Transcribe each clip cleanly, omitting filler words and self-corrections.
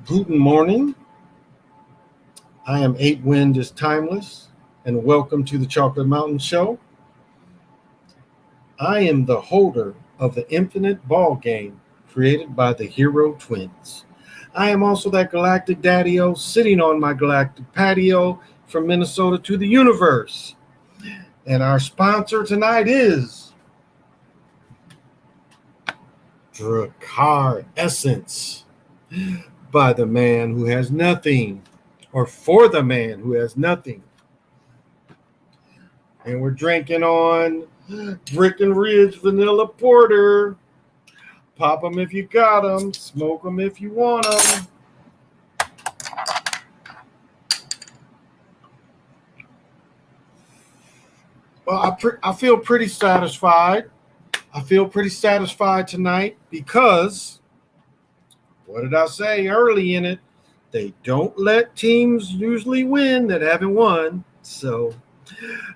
Guten morning. I am 8 Wind is Timeless, and welcome to the Chocolate Mountain Show. I am the holder of the infinite ball game created by the Hero Twins. I am also that galactic daddy-o sitting on my galactic patio from Minnesota to the universe. And our sponsor tonight is Drakkar Essence by the man who has nothing, or for the man who has nothing. And we're drinking on Breckenridge Vanilla Porter. Pop them if you got them. Smoke them if you want them. Well, I feel pretty satisfied. I feel pretty satisfied tonight because, what did I say early in it? They don't let teams usually win that haven't won. So,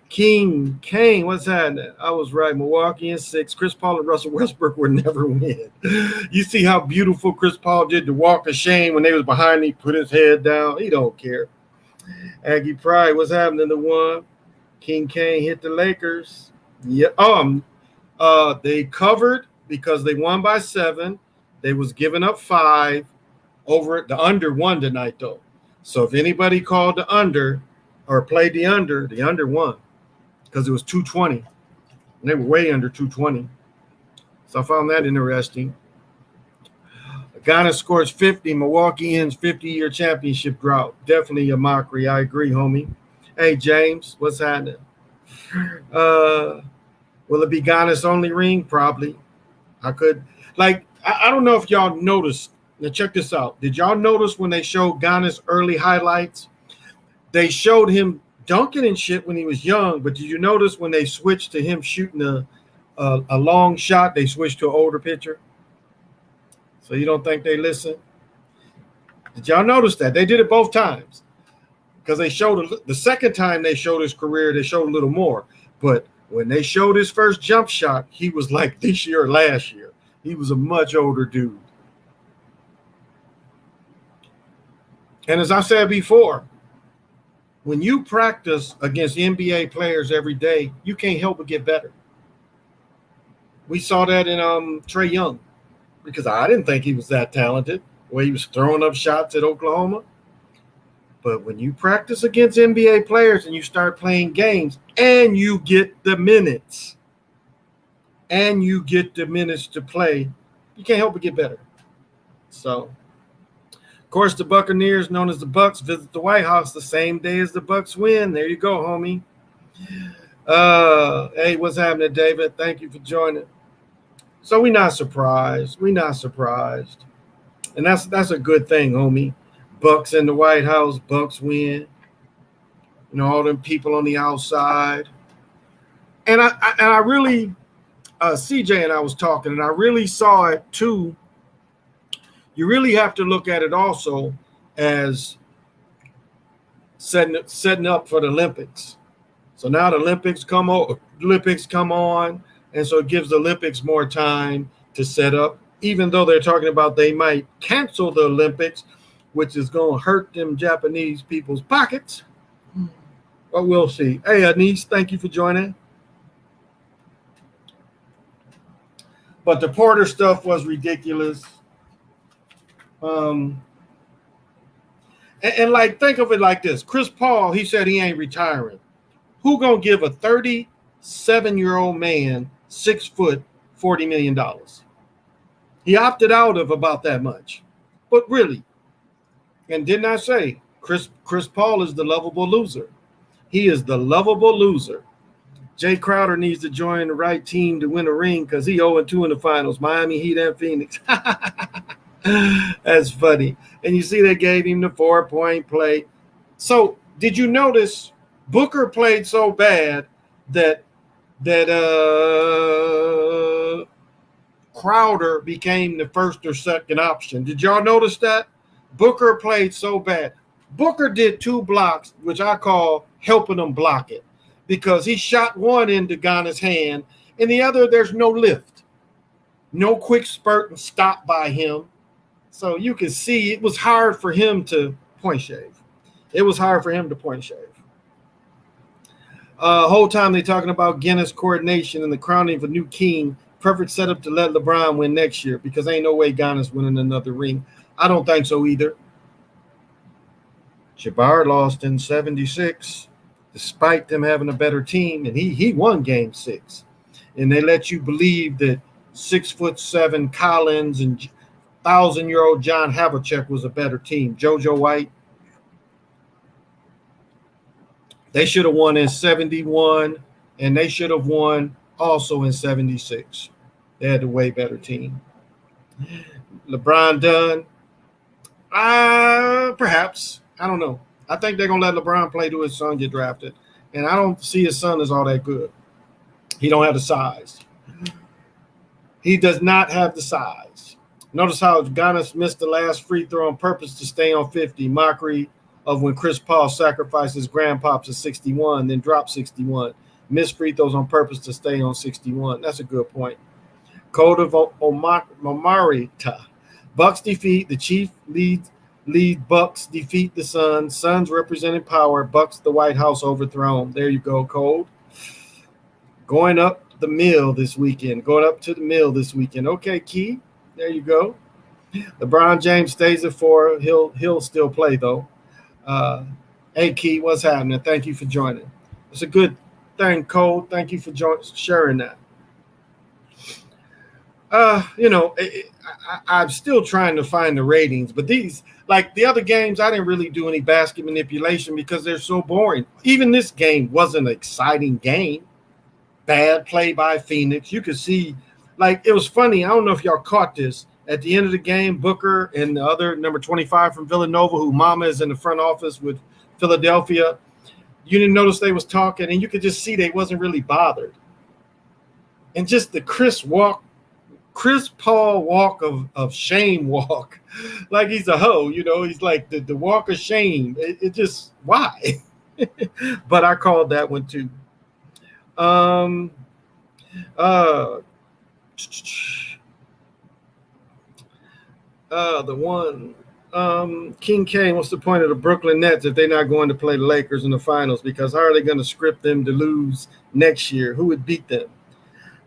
Kane, what's happening? I was right. Milwaukee in 6. Chris Paul and Russell Westbrook will never win. You see how beautiful Chris Paul did the walk of shame when they was behind him. He put his head down. He don't care. Aggie Pride, what's happening to one? King Kane hit the Lakers. Yeah. They covered because they won by 7. They was giving up 5 over the under 1 tonight though. So if anybody called the under or played the under won because it was 220. And they were way under 220. So I found that interesting. Ghana scores 50. Milwaukee ends 50-year championship drought. Definitely a mockery. I agree, homie. Hey, James, what's happening? Will it be Ghana's only ring? Probably. I don't know if y'all noticed. Now, check this out. Did y'all notice when they showed Ghana's early highlights? They showed him dunking and shit when he was young, but did you notice when they switched to him shooting a long shot, they switched to an older pitcher? So you don't think they listen? Did y'all notice that? They did it both times. Because they showed the second time they showed his career, they showed a little more. But when they showed his first jump shot, he was like this year or last year. He was a much older dude. And as I said before, when you practice against NBA players every day, you can't help but get better. We saw that in Trae Young, because I didn't think he was that talented, the way he was throwing up shots at Oklahoma. But when you practice against NBA players and you start playing games and you get the minutes to play, you can't help but get better. So, of course, the Buccaneers, known as the Bucks, visit the White House the same day as the Bucks win. There you go, homie. Hey, what's happening, David? Thank you for joining. So we're not surprised. And that's a good thing, homie. Bucks in the White House, Bucks win. You know, all them people on the outside. And I really, CJ and I was talking, and I really saw it too. You really have to look at it also as setting up for the Olympics. So now the Olympics come on, and so it gives the Olympics more time to set up, even though they're talking about they might cancel the Olympics, which is going to hurt them Japanese people's pockets. But we'll see. Hey, Anise, thank you for joining. But the Porter stuff was ridiculous. And like, think of it like this. Chris Paul, he said he ain't retiring. Who going to give a 37-year-old man 6 foot, $40 million? He opted out of about that much. But really, and didn't I say Chris Paul is the lovable loser? He is the lovable loser. Jay Crowder needs to join the right team to win a ring because he 0-2 in the finals. Miami Heat and Phoenix. That's funny. And you see they gave him the 4-point play. So did you notice Booker played so bad that Crowder became the first or second option? Did y'all notice that? Booker played so bad. Booker did 2 blocks, which I call helping them block it, because he shot one into Ghana's hand and the other, there's no lift. No quick spurt and stop by him. So you can see it was hard for him to point shave. It was hard for him to point shave. Whole time they talking about Guinness coordination and the crowning of a new king. Perfect setup to let LeBron win next year because ain't no way Guinness winning another ring. I don't think so either. Jabbar lost in 76 despite them having a better team, and he won game 6. And they let you believe that 6'7" Collins and 1,000-year-old John Havlicek was a better team. JoJo White, they should have won in 71, and they should have won also in 76. They had a way better team. LeBron Dunn, perhaps. I don't know. I think they're going to let LeBron play till his son get drafted, and I don't see his son as all that good. He don't have the size. He does not have the size. Notice how Giannis missed the last free throw on purpose to stay on 50. Mockery of when Chris Paul sacrificed his grandpops at 61, then dropped 61. Missed free throws on purpose to stay on 61. That's a good point. Code of Omarita. Bucks defeat. The Chief lead Bucks defeat the Suns. Suns representing power. Bucks the White House overthrown. There you go, Code. Going up the mill this weekend. Going up to the mill this weekend. Okay, Key. There you go. LeBron James stays at 4. He'll still play though. Hey, Key, what's happening? Thank you for joining. It's a good thing, Cole. Thank you for sharing that. I'm still trying to find the ratings, but these, like the other games, I didn't really do any basket manipulation because they're so boring. Even this game wasn't an exciting game. Bad play by Phoenix. You could see, like, it was funny. I don't know if y'all caught this. At the end of the game, Booker and the other number 25 from Villanova, who mama is in the front office with Philadelphia, you didn't notice they was talking, and you could just see they wasn't really bothered. And just the Chris Paul walk of shame walk, like he's a hoe, he's like the walk of shame. It just, why? But I called that one too. The one, King Kane, what's the point of the Brooklyn Nets if they're not going to play the Lakers in the finals? Because how are they going to script them to lose next year? Who would beat them?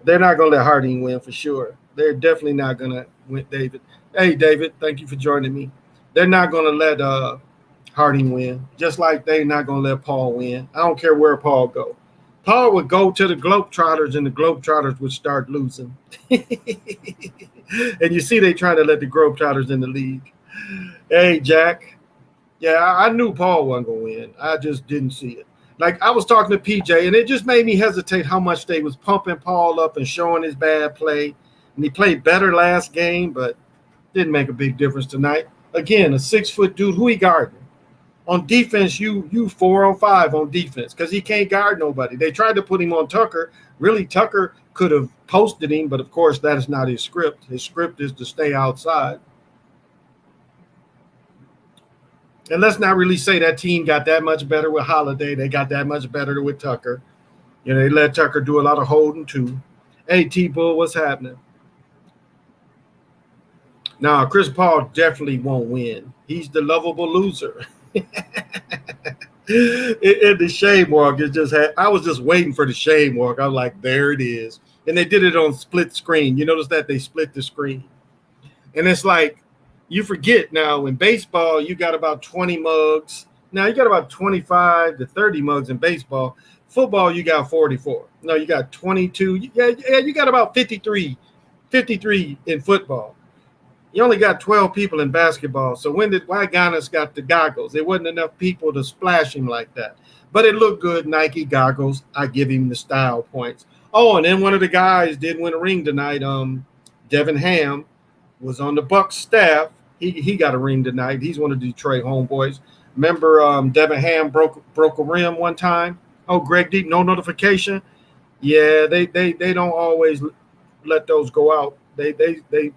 They're not going to let Harding win for sure. They're definitely not going to win, David. Hey, David, thank you for joining me. They're not going to let Harding win, just like they're not going to let Paul win. I don't care where Paul go. Paul would go to the Globetrotters, and the Globetrotters would start losing. And you see they trying to let the Globetrotters in the league. Hey, Jack. Yeah, I knew Paul wasn't going to win. I just didn't see it. Like, I was talking to PJ, and it just made me hesitate how much they was pumping Paul up and showing his bad play. And he played better last game, but didn't make a big difference tonight. Again, a 6-foot dude, who he guarding? On defense, you 4 on 5 on defense because he can't guard nobody. They tried to put him on Tucker. Really, Tucker could have posted him, but of course, that is not his script. His script is to stay outside. And let's not really say that team got that much better with Holiday. They got that much better with Tucker. They let Tucker do a lot of holding too. Hey, T-Bull, what's happening? Now, Chris Paul definitely won't win. He's the lovable loser. And the shame walk is I was just waiting for the shame walk. I was like, there it is. And they did it on split screen. You notice that they split the screen. And it's like, you forget now in baseball, you got about 20 mugs. Now you got about 25 to 30 mugs in baseball. Football, you got 44. No, you got 22. Yeah, you got about 53 in football. You only got 12 people in basketball. So why Giannis got the goggles? There wasn't enough people to splash him like that. But it looked good, Nike goggles. I give him the style points. Oh, and then one of the guys did win a ring tonight. Devin Ham was on the Bucks staff. He got a ring tonight. He's one of the Detroit homeboys. Remember Devin Ham broke a rim one time? Oh, Greg Deep, no notification. Yeah, they don't always let those go out. They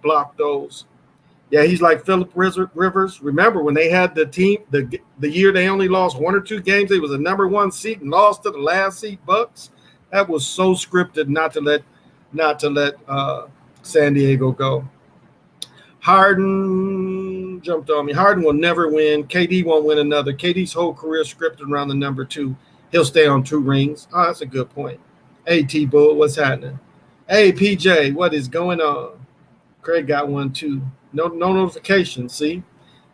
block those. Yeah, he's like Phillip Rivers. Remember when they had the team, the year they only lost 1 or 2 games, they was a number 1 seed and lost to the last seed Bucks. That was so scripted not to let San Diego go. Harden jumped on me. Harden will never win. KD won't win another. KD's whole career scripted around the number 2. He'll stay on 2 rings. Oh, that's a good point. Hey, T-Bull, what's happening? Hey, PJ, what is going on? Craig got one, too. No notifications, see?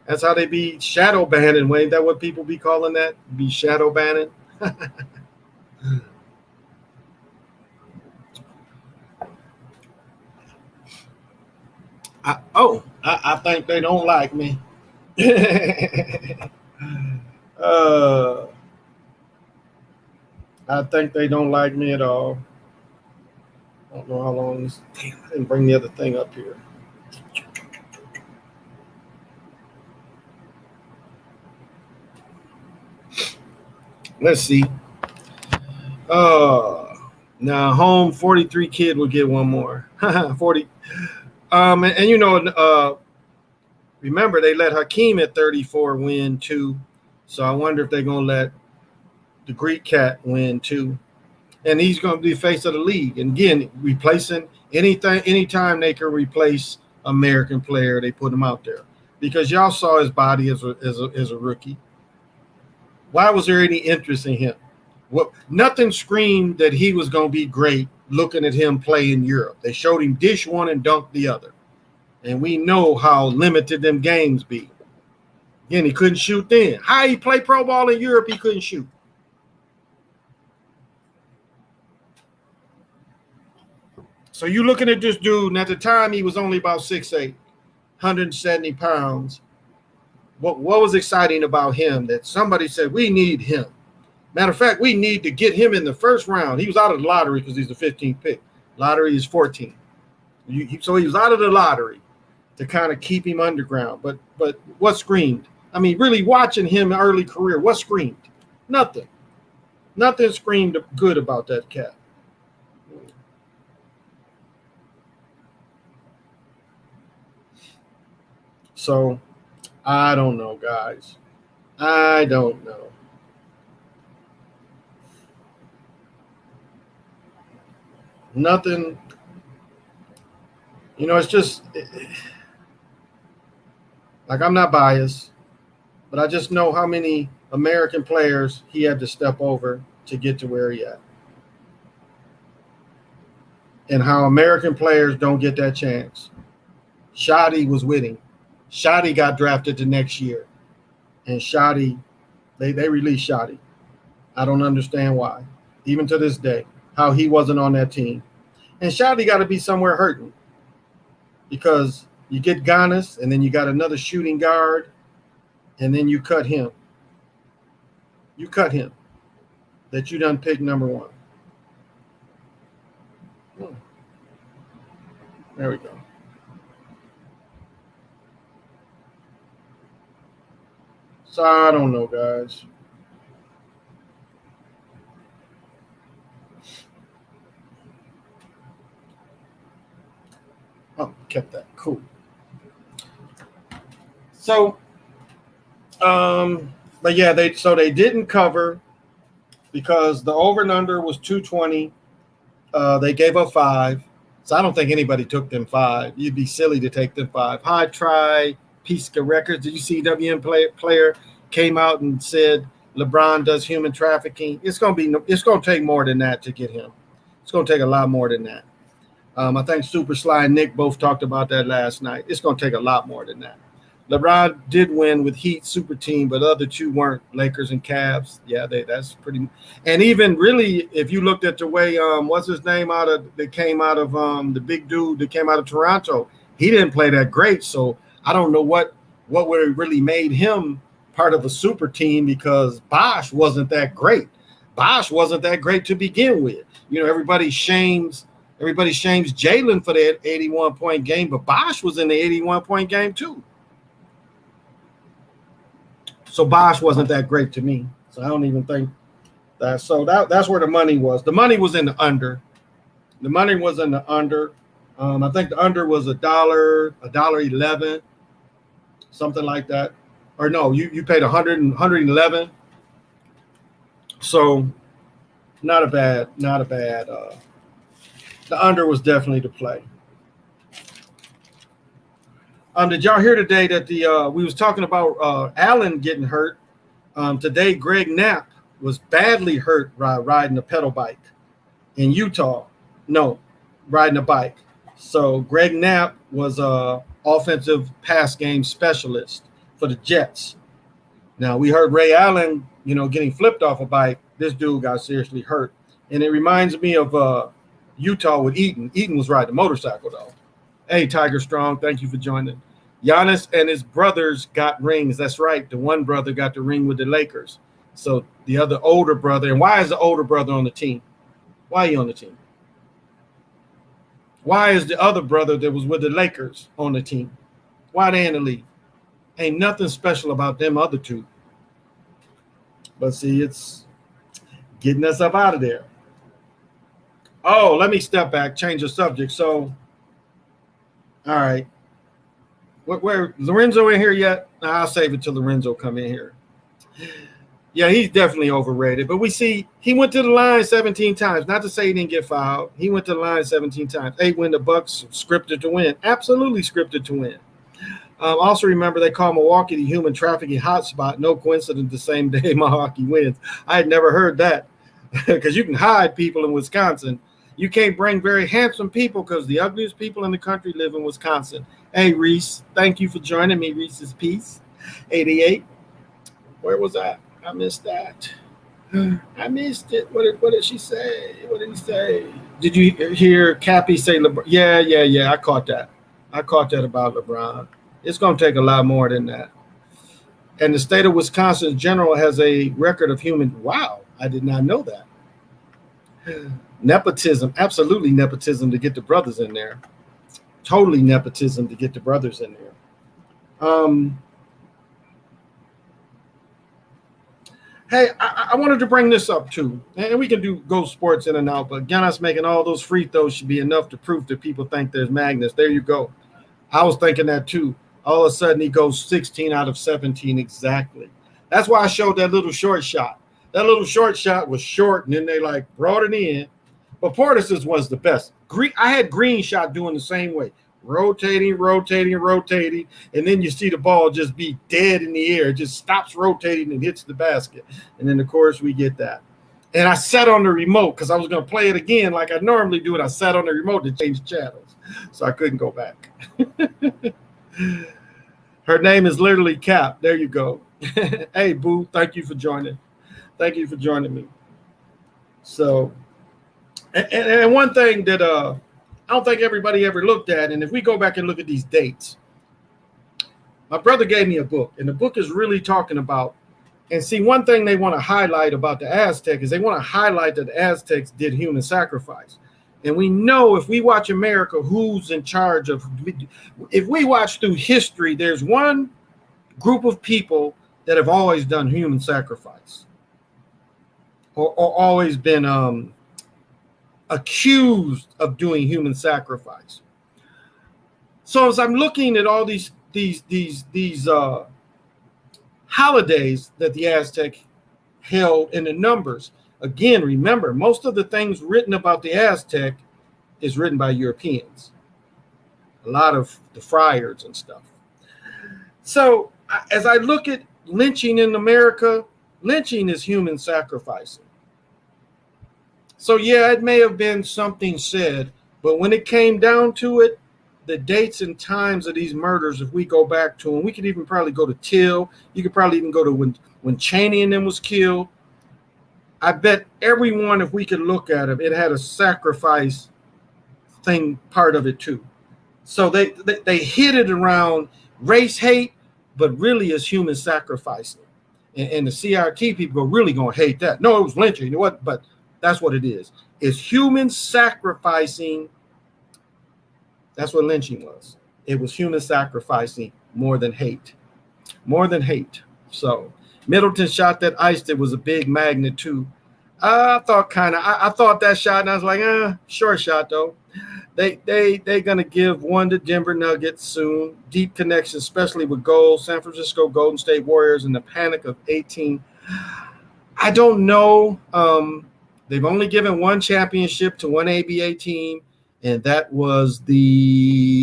That's how they be shadow banning, Wayne. That what people be calling that? Be shadow banning? I think they don't like me. I think they don't like me at all. I don't know how long this. Damn, I didn't bring the other thing up here. Let's see. Now home 43 kid will get one more. 40. And you know, remember they let Hakeem at 34 win too. So I wonder if they're gonna let the Greek cat win too. And he's gonna be the face of the league. And again, replacing anytime they can replace American player, they put him out there. Because y'all saw his body as a rookie. Why was there any interest in him? Well, nothing screamed that he was going to be great looking at him play in Europe. They showed him dish one and dunk the other. And we know how limited them games be. Again, he couldn't shoot then. How he play pro ball in Europe, he couldn't shoot. So you looking at this dude, and at the time he was only about 6'8", 170 pounds. What was exciting about him that somebody said, we need him. Matter of fact, we need to get him in the first round. He was out of the lottery because he's the 15th pick. Lottery is 14. So he was out of the lottery to kind of keep him underground. But what screamed? I mean, really watching him early career, what screamed? Nothing. Nothing screamed good about that cat. So I don't know, guys. I don't know. Nothing. You know, it's just like I'm not biased, but I just know how many American players he had to step over to get to where he at. And how American players don't get that chance. Shotty was winning. Shotty got drafted the next year. And Shotty, they released Shotty. I don't understand why, even to this day, how he wasn't on that team. And Shotty got to be somewhere hurting because you get Giannis and then you got another shooting guard and then you cut him. You cut him that you done picked number 1. There we go. So I don't know, guys. Oh, kept that. Cool. So, but yeah, they didn't cover because the over and under was 220. They gave up 5. So I don't think anybody took them 5. You'd be silly to take them 5. High try, Pisca Records. Did you see player came out and said LeBron does human trafficking? It's gonna take more than that to get him. It's gonna take a lot more than that. I think Super Sly and Nick both talked about that last night. It's gonna take a lot more than that. LeBron did win with Heat super team, but the other 2 weren't, Lakers and Cavs. Yeah, that's pretty. And even really, if you looked at the way what's his name that came out of the big dude that came out of Toronto, he didn't play that great. So I don't know what would really made him part of a super team because Bosh wasn't that great. Bosh wasn't that great to begin with. You know, everybody shames Jalen for that 81-point game, but Bosh was in the 81-point game too. So Bosh wasn't that great to me. So I don't even think that. So that's where the money was. The money was in the under. The money was in the under. I think the under was $1.11, something like that. Or no, you paid 111. So not a bad. The under was definitely the play. Did y'all hear today that we was talking about Allen getting hurt? Today, Greg Knapp was badly hurt riding a pedal bike in Utah. No, riding a bike. So Greg Knapp was a offensive pass game specialist for the Jets. Now we heard Ray Allen, getting flipped off a bike. This dude got seriously hurt, and it reminds me of Utah with Eaton. Eaton was riding a motorcycle though. Hey, Tiger Strong, thank you for joining. Giannis and his brothers got rings. That's right. The one brother got the ring with the Lakers. So the other older brother, and why is the older brother on the team? Why are you on the team? Why is the other brother that was with the Lakers on the team? Why they in the league? Ain't nothing special about them other two. But see, it's getting us up out of there. Oh, let me step back, change the subject. So, all right. Where Lorenzo in here yet? I'll save it till Lorenzo come in here. Yeah, he's definitely overrated. But we see he went to the line 17 times. Not to say he didn't get fouled. He went to the line 17 times. 8 win the Bucks, scripted to win. Absolutely scripted to win. Also remember they call Milwaukee the human trafficking hotspot. No coincidence the same day Milwaukee wins. I had never heard that because you can hide people in Wisconsin. You can't bring very handsome people because the ugliest people in the country live in Wisconsin. Hey, Reese, thank you for joining me, Reese's Piece. 88. Where was I? I missed that. I missed it. What did she say? What did he say? Did you hear Cappy say LeBron? Yeah. I caught that. About LeBron. It's going to take a lot more than that. And the state of Wisconsin in general has a record of human. Wow, I did not know that. Nepotism, absolutely nepotism to get the brothers in there. Totally nepotism to get the brothers in there. Hey, I wanted to bring this up too, and we can go sports in and out, but Giannis making all those free throws should be enough to prove that people think there's magnets. There you go. I was thinking that too. All of a sudden he goes 16 out of 17 exactly. That's why I showed that little short shot. That little short shot was short, and then they brought it in. But Portis's was the best. I had Green shot doing the same way. Rotating, and then you see the ball just be dead in the air. It just stops rotating and hits the basket. And then, of course, we get that. And I sat on the remote because I was going to play it again like I normally do, and I sat on the remote to change channels. So I couldn't go back. Her name is literally Cap. There you go. Hey, Boo, thank you for joining. Thank you for joining me. So, and one thing that I don't think everybody ever looked at, and if we go back and look at these dates, my brother gave me a book, and the book is really talking about, and see, one thing they want to highlight about the Aztec is they want to highlight that the Aztecs did human sacrifice. And we know if we watch America, who's in charge of, if we watch through history, there's one group of people that have always done human sacrifice or always been accused of doing human sacrifice. So as I'm looking at all these holidays that the Aztec held in the numbers, again, remember, most of the things written about the Aztec is written by Europeans. A lot of the friars and stuff. So as I look at lynching in America, lynching is human sacrificing. So, yeah, it may have been something said, but when it came down to it, the dates and times of these murders, if we go back to them, we could even probably go to Till. You could probably even go to when Cheney and them was killed. I bet everyone, if we could look at it, it had a sacrifice thing part of it too. So they hit it around race hate, but really it's human sacrificing. And the CRT people are really going to hate that. No, it was lynching. You know what? But that's what it is. It's human sacrificing. That's what lynching was. It was human sacrificing more than hate. More than hate. So Middleton shot that ice that was a big magnet too. I thought that shot, and I was like, short shot though. They're gonna give one to Denver Nuggets soon. Deep connection, especially with goals. San Francisco Golden State Warriors in the panic of 18. I don't know. They've only given one championship to one ABA team, and that was the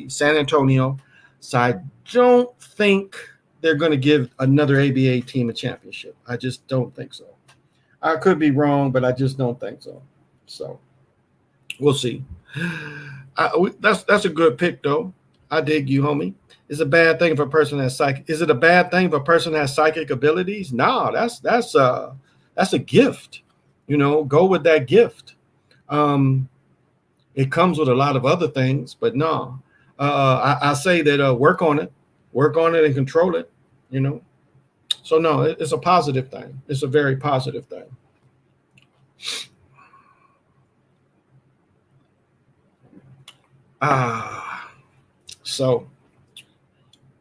San Antonio. So I don't think they're going to give another ABA team a championship. I just don't think so. I could be wrong, but I just don't think so. So we'll see. That's a good pick, though. I dig you, homie. It's a bad thing if a person has psychic. Is it a bad thing if a person has psychic abilities? No, that's a gift. Go with that gift. It comes with a lot of other things, but no. I say that work on it and control it. So no, it's a positive thing. It's a very positive thing. So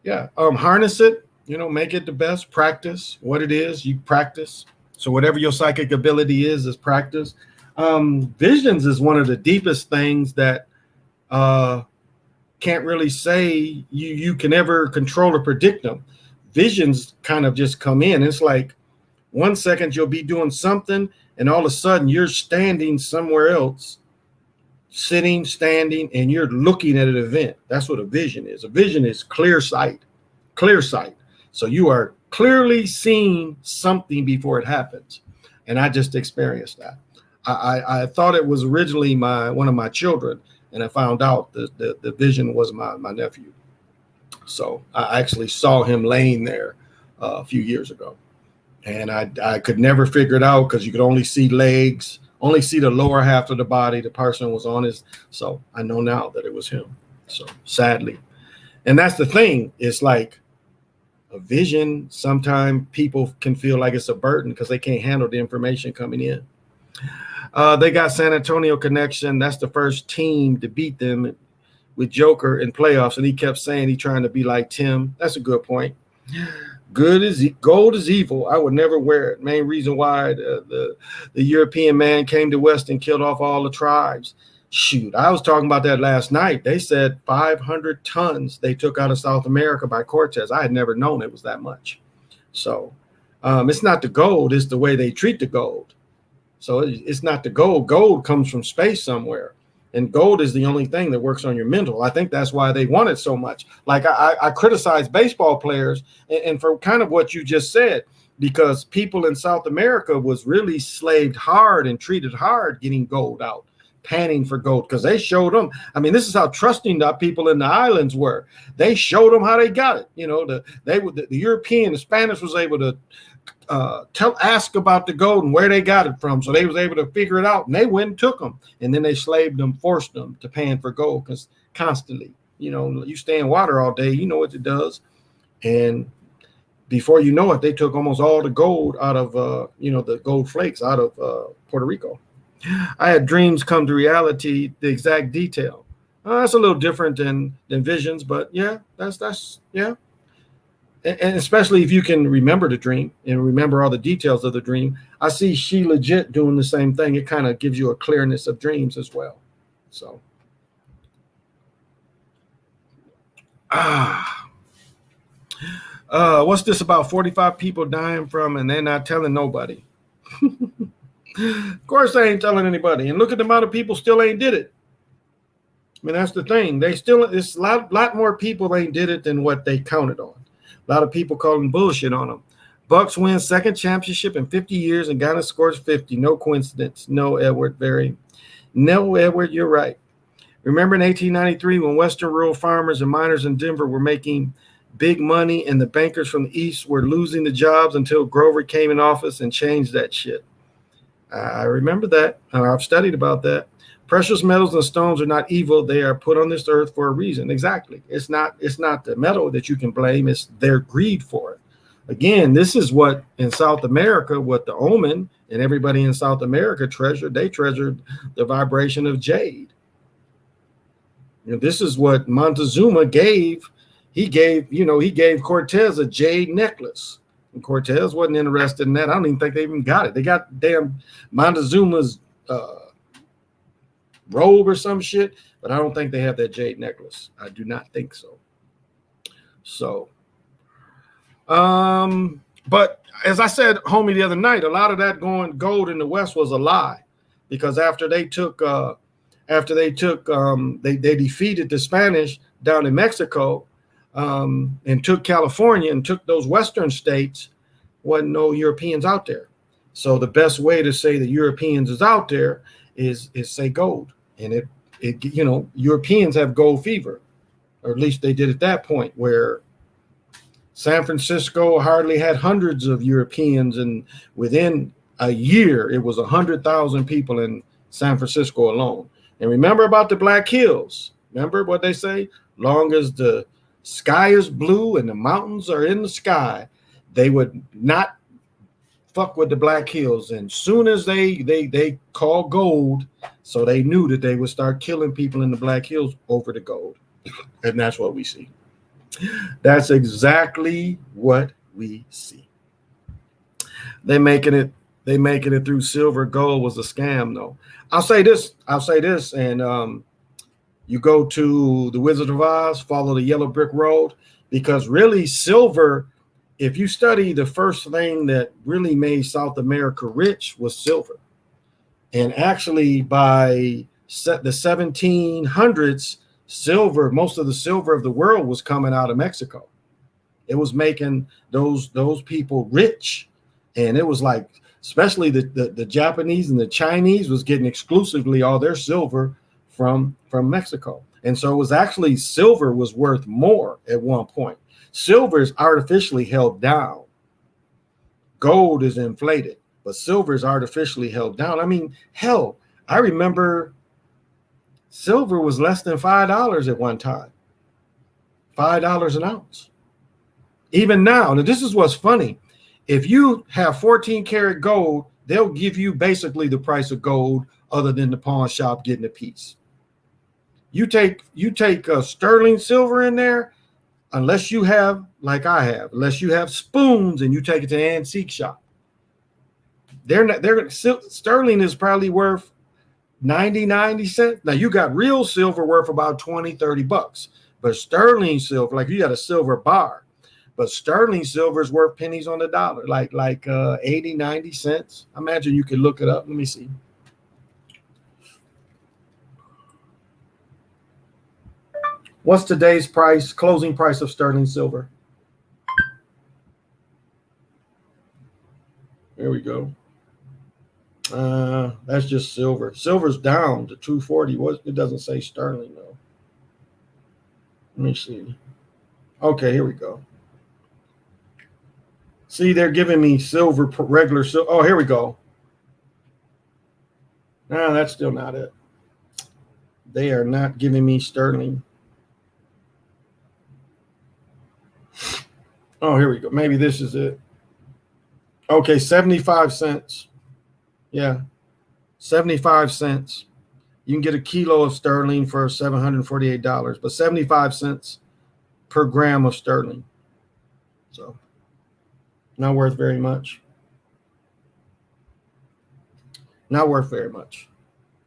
yeah, harness it, make it the best, practice what it is, you practice. So whatever your psychic ability is practice. Visions is one of the deepest things that can't really say you can ever control or predict them. Visions kind of just come in. It's like 1 second you'll be doing something and all of a sudden you're standing somewhere else, sitting, standing, and you're looking at an event. That's what a vision is. A vision is clear sight. So you are clearly seeing something before it happens. And I just experienced that. I thought it was originally one of my children, and I found out the vision was my nephew. So I actually saw him laying there a few years ago. And I could never figure it out because you could only see legs, only see the lower half of the body. The person was on his. So I know now that it was him. So sadly. And that's the thing. It's like a vision. Sometimes people can feel like it's a burden because they can't handle the information coming in. They got San Antonio connection. That's the first team to beat them with Joker in playoffs. And he kept saying he's trying to be like Tim. That's a good point. Gold is evil. I would never wear it. Main reason why the European man came to West and killed off all the tribes. Shoot, I was talking about that last night. They said 500 tons they took out of South America by Cortez. I had never known it was that much. So it's not the gold, it's the way they treat the gold. So it's not the gold. Gold comes from space somewhere. And gold is the only thing that works on your mental. I think that's why they want it so much. Like I criticize baseball players and for kind of what you just said, because people in South America was really slaved hard and treated hard getting gold out, panning for gold, because they showed them. I mean, this is how trusting the people in the islands were. They showed them how they got it. The European, the Spanish was able to ask about the gold and where they got it from, so they was able to figure it out, and they went and took them, and then they slaved them, forced them to pan for gold, because constantly, you stay in water all day, you know what it does, and before you know it, they took almost all the gold out of the gold flakes out of Puerto Rico. I had dreams come to reality, the exact detail. That's a little different than visions, but yeah, that's yeah. And especially if you can remember the dream and remember all the details of the dream. I see She Legit doing the same thing. It kind of gives you a clearness of dreams as well. So, what's this about 45 people dying from and they're not telling nobody? Of course they ain't telling anybody. And look at the amount of people still ain't did it. I mean, that's the thing. It's a lot more people ain't did it than what they counted on. A lot of people calling bullshit on them. Bucks win second championship in 50 years and Ghana scores 50. No coincidence. No, Edward, No, Edward, you're right. Remember in 1893 when Western rural farmers and miners in Denver were making big money and the bankers from the East were losing the jobs until Grover came in office and changed that shit. I remember that. I've studied about that. Precious metals and stones are not evil. They are put on this earth for a reason. Exactly. It's not the metal that you can blame. It's their greed for it. Again, this is what in South America, what the Omen and everybody in South America treasured. They treasured the vibration of jade. This is what Montezuma gave. He gave Cortez a jade necklace. And Cortez wasn't interested in that. I don't even think they even got it. They got damn Montezuma's robe or some shit, but I don't think they have that jade necklace. I do not think so. So, but as I said, homie, the other night, a lot of that going gold in the West was a lie, because after they took after they took they defeated the Spanish down in Mexico, and took California and took those western states, wasn't no Europeans out there. So the best way to say the Europeans is out there is say gold. And it Europeans have gold fever, or at least they did at that point, where San Francisco hardly had hundreds of Europeans, and within a year it was 100,000 people in San Francisco alone. And remember about the Black Hills. Remember what they say? Long as the sky is blue and the mountains are in the sky, they would not fuck with the Black Hills. And soon as they call gold, so they knew that they would start killing people in the Black Hills over the gold. And that's what we see. That's exactly what we see. They making it through silver. Gold was a scam, though. I'll say this, and you go to the Wizard of Oz, follow the yellow brick road, because really silver, if you study the first thing that really made South America rich was silver. And actually by the 1700s, silver, most of the silver of the world was coming out of Mexico. It was making those people rich. And it was like, especially the Japanese and the Chinese was getting exclusively all their silver from Mexico. And so it was actually, silver was worth more at one point. Silver is artificially held down. Gold is inflated, but silver is artificially held down. I mean, hell, I remember silver was less than $5 at one time. $5 an ounce. Even now, this is what's funny. If you have 14 karat gold, they'll give you basically the price of gold, other than the pawn shop getting a piece. You take sterling silver in there, unless you have, like I have, unless you have spoons and you take it to an antique shop. Sterling is probably worth 90 cents. Now you got real silver worth about 20, 30 bucks, but sterling silver, like you got a silver bar, but sterling silver is worth pennies on the dollar, like 80, 90 cents. I imagine you could look it up. Let me see. What's today's price, closing price of sterling silver? There we go. That's just silver. Silver's down to 240. It doesn't say sterling though. Let me see. Okay, here we go. See, they're giving me silver, regular silver. Oh, here we go. No, that's still not it. They are not giving me sterling. Oh, here we go. Maybe this is it. Okay, 75 cents. Yeah, 75 cents. You can get a kilo of sterling for $748, but 75 cents per gram of sterling. So, not worth very much. Not worth very much.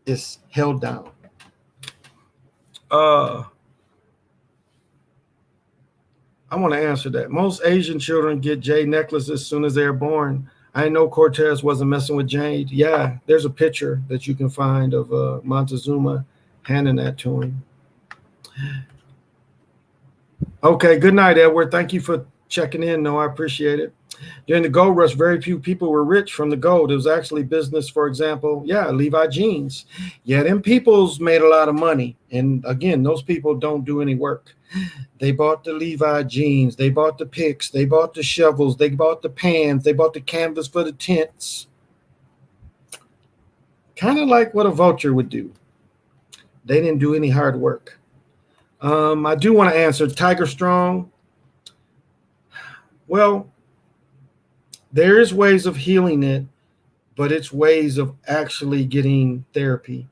It's held down. I want to answer that. Most Asian children get jade necklaces as soon as they're born. I know Cortez wasn't messing with jade. Yeah, there's a picture that you can find of Montezuma handing that to him. Okay, good night, Edward. Thank you for checking in. No, I appreciate it. During the gold rush, very few people were rich from the gold. It was actually business, for example. Yeah, Levi jeans. Yeah, them peoples made a lot of money. And again, those people don't do any work. They bought the Levi jeans. They bought the picks. They bought the shovels. They bought the pans. They bought the canvas for the tents. Kind of like what a vulture would do. They didn't do any hard work. I do want to answer Tiger Strong. Well, there is ways of healing it, but it's ways of actually getting therapy.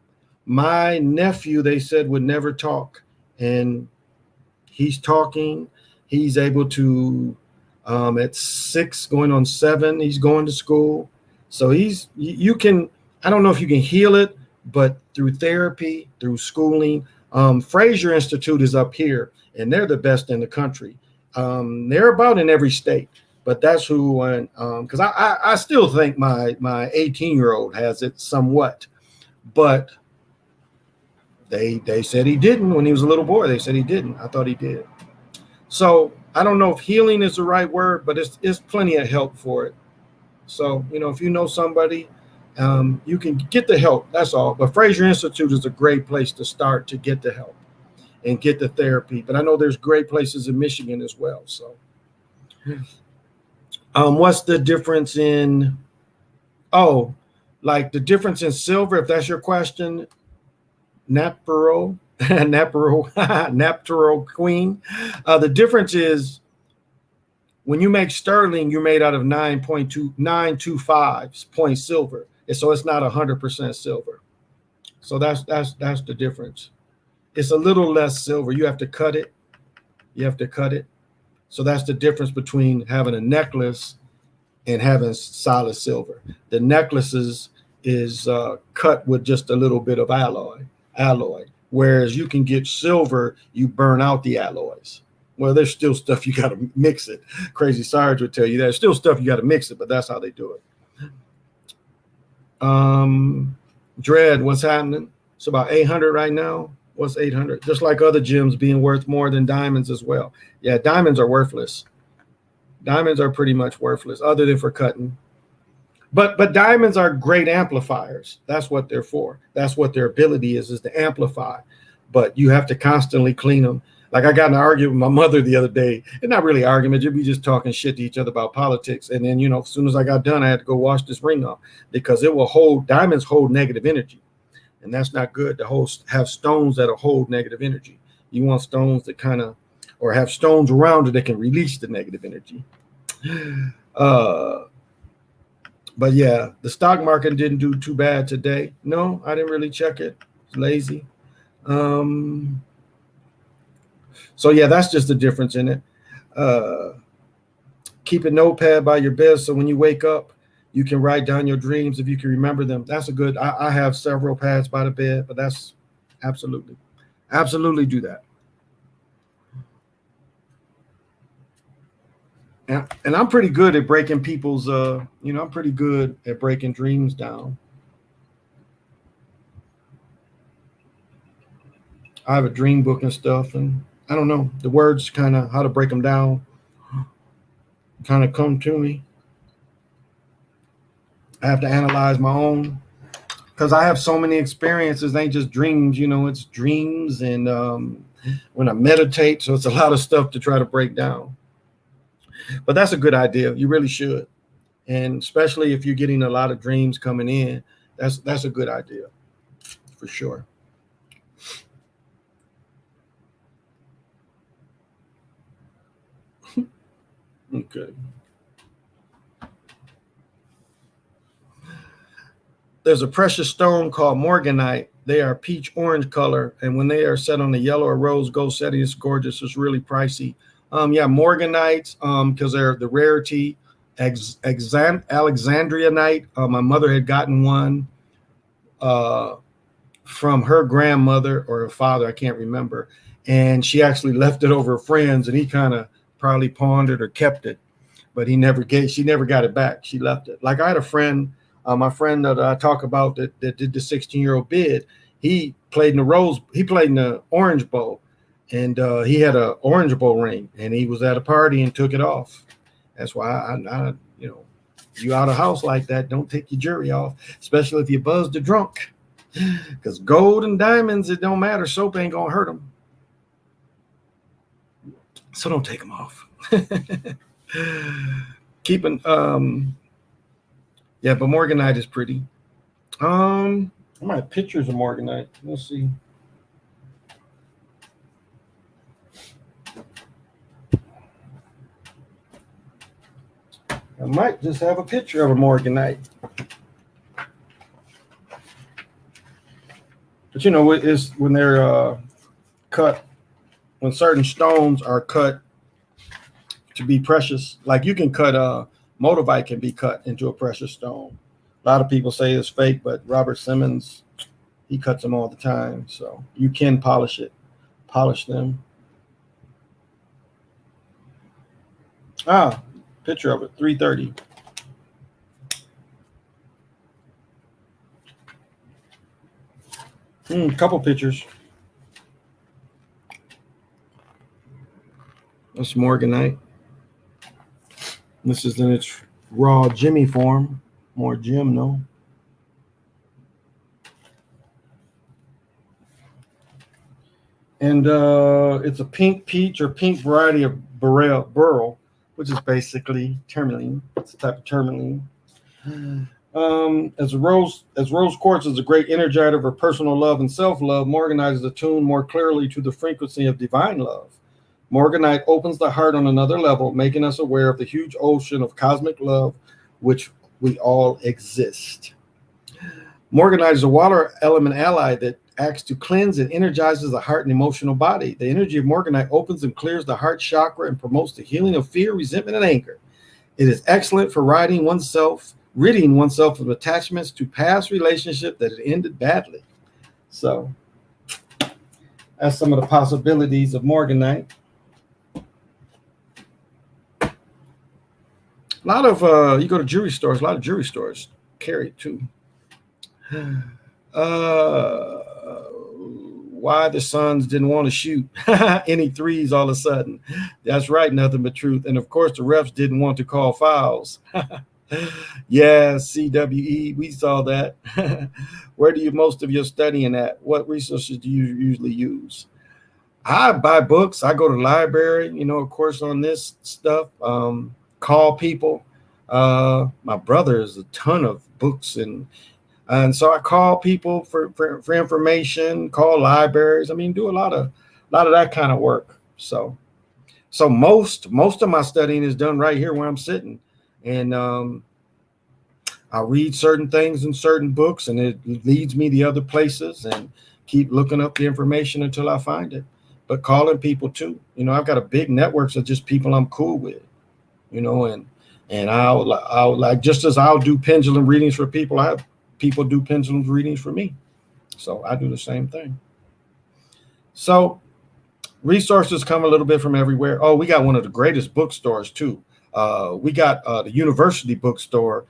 My nephew, they said, would never talk, and he's talking. He's able to, at 6, going on 7, he's going to school. So you can, I don't know if you can heal it, but through therapy, through schooling. Fraser Institute is up here, and they're the best in the country. They're about in every state, but that's who, because I still think my 18-year-old has it somewhat, but They said he didn't when he was a little boy. They said he didn't. I thought he did. So I don't know if healing is the right word, but it's plenty of help for it. So, if you know somebody, you can get the help. That's all. But Fraser Institute is a great place to start to get the help and get the therapy. But I know there's great places in Michigan as well. So, what's the difference in, like the difference in silver, if that's your question, Napero, Naptero Queen. The difference is when you make sterling, you're made out of 9.2925 point silver. And so it's not 100% silver. So that's the difference. It's a little less silver. You have to cut it. So that's the difference between having a necklace and having solid silver. The necklaces is cut with just a little bit of alloy. Whereas you can get silver, you burn out the alloys. Well, there's still stuff you got to mix it. Crazy Sarge would tell you there's still stuff you got to mix it, but that's how they do it. Dread, what's happening? It's about 800 right now. What's 800? Just like other gems being worth more than diamonds as well. Yeah, diamonds are worthless. Diamonds are pretty much worthless, other than for cutting. But diamonds are great amplifiers. That's what they're for. That's what their ability is to amplify. But you have to constantly clean them. Like I got in an argument with my mother the other day, and not really argument, we just talking shit to each other about politics. And then, as soon as I got done, I had to go wash this ring off because diamonds hold negative energy. And that's not good to have stones that'll hold negative energy. You want stones that or have stones around it that can release the negative energy. But yeah, the stock market didn't do too bad today. No, I didn't really check it. It's lazy. So yeah, that's just the difference in it. Keep a notepad by your bed so when you wake up, you can write down your dreams if you can remember them. That's a good. I have several pads by the bed, but that's absolutely do that. And I'm pretty good at breaking people's. I'm pretty good at breaking dreams down. I have a dream book and stuff, and I don't know, the words kind of how to break them down kind of come to me. I have to analyze my own because I have so many experiences. They ain't just dreams, it's dreams. And when I meditate, so it's a lot of stuff to try to break down. But that's a good idea. You really should. And especially if you're getting a lot of dreams coming in, that's a good idea for sure. Okay. There's a precious stone called morganite. They are peach orange color, and when they are set on the yellow or rose gold setting, it's gorgeous. It's really pricey. Morganites, because they're the rarity. Alexandrianite. My mother had gotten one from her grandmother or her father, I can't remember, and she actually left it over her friends, and he kind of probably pawned it or kept it, but she never got it back. She left it. Like I had a friend. My friend that I talk about that did the 16-year-old bid, he played in the Orange Bowl, and he had an Orange Bowl ring, and he was at a party and took it off. That's why I you out of house like that, don't take your jewelry off, especially if you buzzed or drunk, because gold and diamonds, it don't matter. Soap ain't gonna hurt them, so don't take them off. Keeping Yeah, but morganite is pretty. I might have pictures of morganite. Let's see. I might just have a picture of a morganite. But it's when they're cut, when certain stones are cut to be precious. Like you can cut Motivite can be cut into a precious stone. A lot of people say it's fake, but Robert Simmons, he cuts them all the time. So you can polish them. Picture of it, 330. Couple pictures. That's Morganite. This is in its raw Jimmy form. More Jim, no? And it's a pink peach or pink variety of burl, which is basically tourmaline. It's a type of tourmaline. As rose quartz is a great energizer for personal love and self-love, Morganite is attuned more clearly to the frequency of divine love. Morganite opens the heart on another level, making us aware of the huge ocean of cosmic love, which we all exist. Morganite is a water element ally that acts to cleanse and energizes the heart and emotional body. The energy of Morganite opens and clears the heart chakra and promotes the healing of fear, resentment, and anger. It is excellent for ridding oneself of attachments to past relationships that had ended badly. So that's some of the possibilities of Morganite. A lot of you go to jewelry stores, a lot of jewelry stores carry it too. Why the Suns didn't want to shoot any threes all of a sudden. That's right, nothing but truth. And of course, the refs didn't want to call fouls. Yeah, CWE, we saw that. Where do you most of your studying at? What resources do you usually use? I buy books. I go to the library, of course, on this stuff. Call people. My brother has a ton of books, and so I call people for information, call libraries. Do a lot of that kind of work. So most of my studying is done right here where I'm sitting, and I read certain things in certain books, and it leads me to other places, and keep looking up the information until I find it. But calling people too, I've got a big network of just people I'm cool with, and I'll like, just as I'll do pendulum readings for people, I have people do pendulum readings for me. So I do the same thing. So resources come a little bit from everywhere. Oh, we got one of the greatest bookstores too. We got the University Bookstore.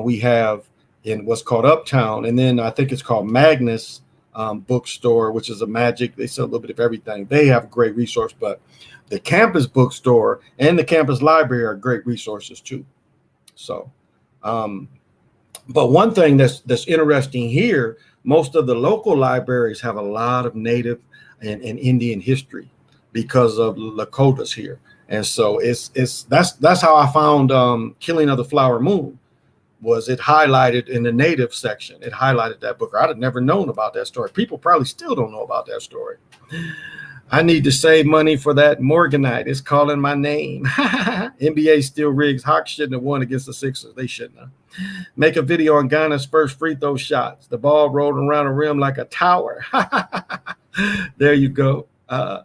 We have in what's called Uptown, and then I think it's called Magnus Bookstore, which is a magic. They sell a little bit of everything. They have a great resource, but the campus bookstore and the campus library are great resources too. So, but one thing that's interesting here, most of the local libraries have a lot of Native and Indian history because of Lakotas here. And so that's how I found Killing of the Flower Moon. Was it highlighted in the Native section? It highlighted that book. I'd have never known about that story. People probably still don't know about that story. I need to save money for that Morganite. It's calling my name. NBA still rigs. Hawks shouldn't have won against the Sixers. They shouldn't have. Make a video on Ghana's first free throw shots. The ball rolled around a rim like a tower. There you go. I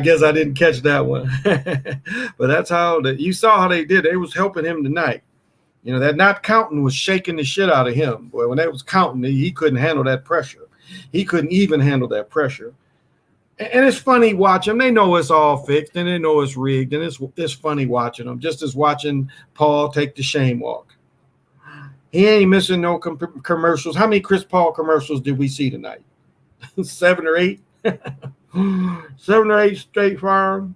guess I didn't catch that one. But that's how you saw how they did. They was helping him tonight. That not counting was shaking the shit out of him. Boy, when they was counting, he couldn't handle that pressure. He couldn't even handle that pressure. And it's funny watching them. They know it's all fixed, and they know it's rigged, and it's funny watching them. Just as watching Paul take the shame walk. He ain't missing no commercials. How many Chris Paul commercials did we see tonight? 7 or 8? 7 or 8 State Farm.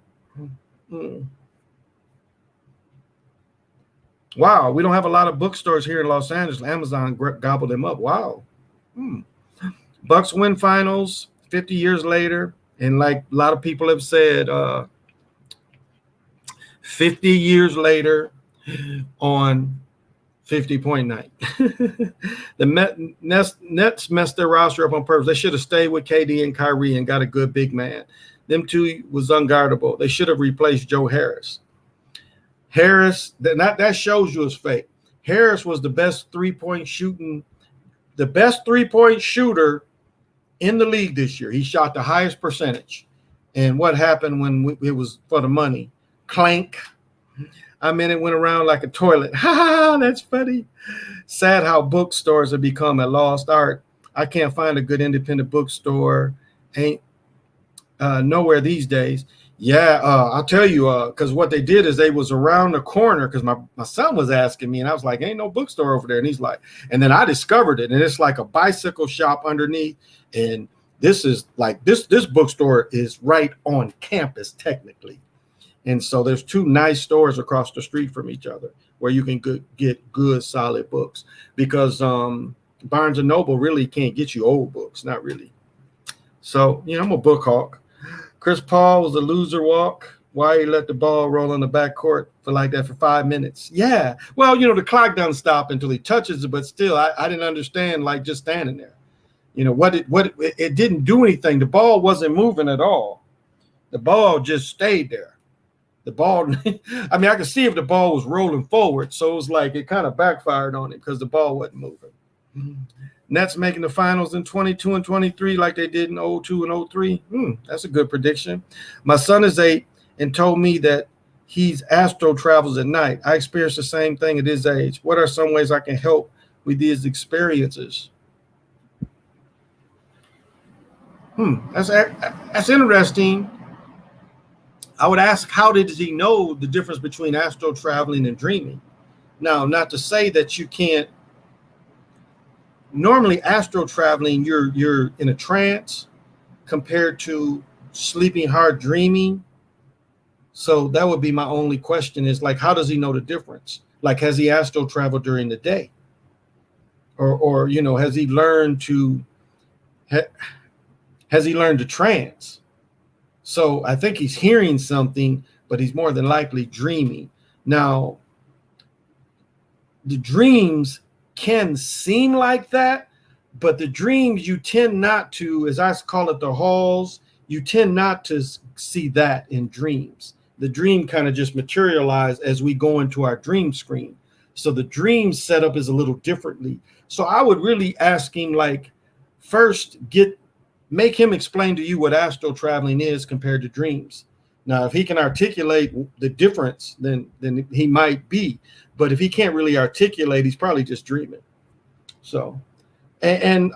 Wow, we don't have a lot of bookstores here in Los Angeles. Amazon gobbled them up. Wow. Bucks win finals 50 years later. And like a lot of people have said, 50 years later on 50-point night. The Nets messed their roster up on purpose. They should have stayed with KD and Kyrie and got a good big man. Them two was unguardable. They should have replaced Joe Harris. That shows you it's fake. Harris was the best three-point shooter in the league this year. He shot the highest percentage. And what happened when it was for the money? Clank. It went around like a toilet. Ha, that's funny. Sad how bookstores have become a lost art. I can't find a good independent bookstore. Ain't nowhere these days. Yeah, I'll tell you, because what they did is they was around the corner, because my son was asking me, and I was like, ain't no bookstore over there. And he's like, and then I discovered it, and it's like a bicycle shop underneath, and This is like this bookstore is right on campus technically. And so there's two nice stores across the street from each other where you can get good solid books, because Barnes and Noble really can't get you old books, not really. So, I'm a book hawk. Chris Paul was a loser walk. Why he let the ball roll on the backcourt for like that for 5 minutes? Yeah. Well, the clock doesn't stop until he touches it, but still, I didn't understand, like, just standing there. It didn't do anything. The ball wasn't moving at all. The ball just stayed there. The ball, I mean, I could see if the ball was rolling forward. So it was like it kind of backfired on it because the ball wasn't moving. Nets making the finals in 22 and 23 like they did in 02 and 03. That's a good prediction. My son is 8 and told me that he's astro travels at night. I experienced the same thing at his age. What are some ways I can help with these experiences? That's interesting. I would ask, how did he know the difference between astral traveling and dreaming? Now, not to say that you can't. Normally, astral traveling, you're in a trance compared to sleeping hard dreaming. So that would be my only question is, like, how does he know the difference? Like, has he astral traveled during the day? Or has he learned to trance? So I think he's hearing something, but he's more than likely dreaming. Now, the dreams can seem like that, but the dreams you tend not to, as I call it, the halls, you tend not to see that in dreams. The dream kind of just materialized as we go into our dream screen. So the dream setup is a little differently. So I would really ask him, like, first make him explain to you what astral traveling is compared to dreams. Now, if he can articulate the difference, then he might be. But if he can't really articulate, he's probably just dreaming. So, and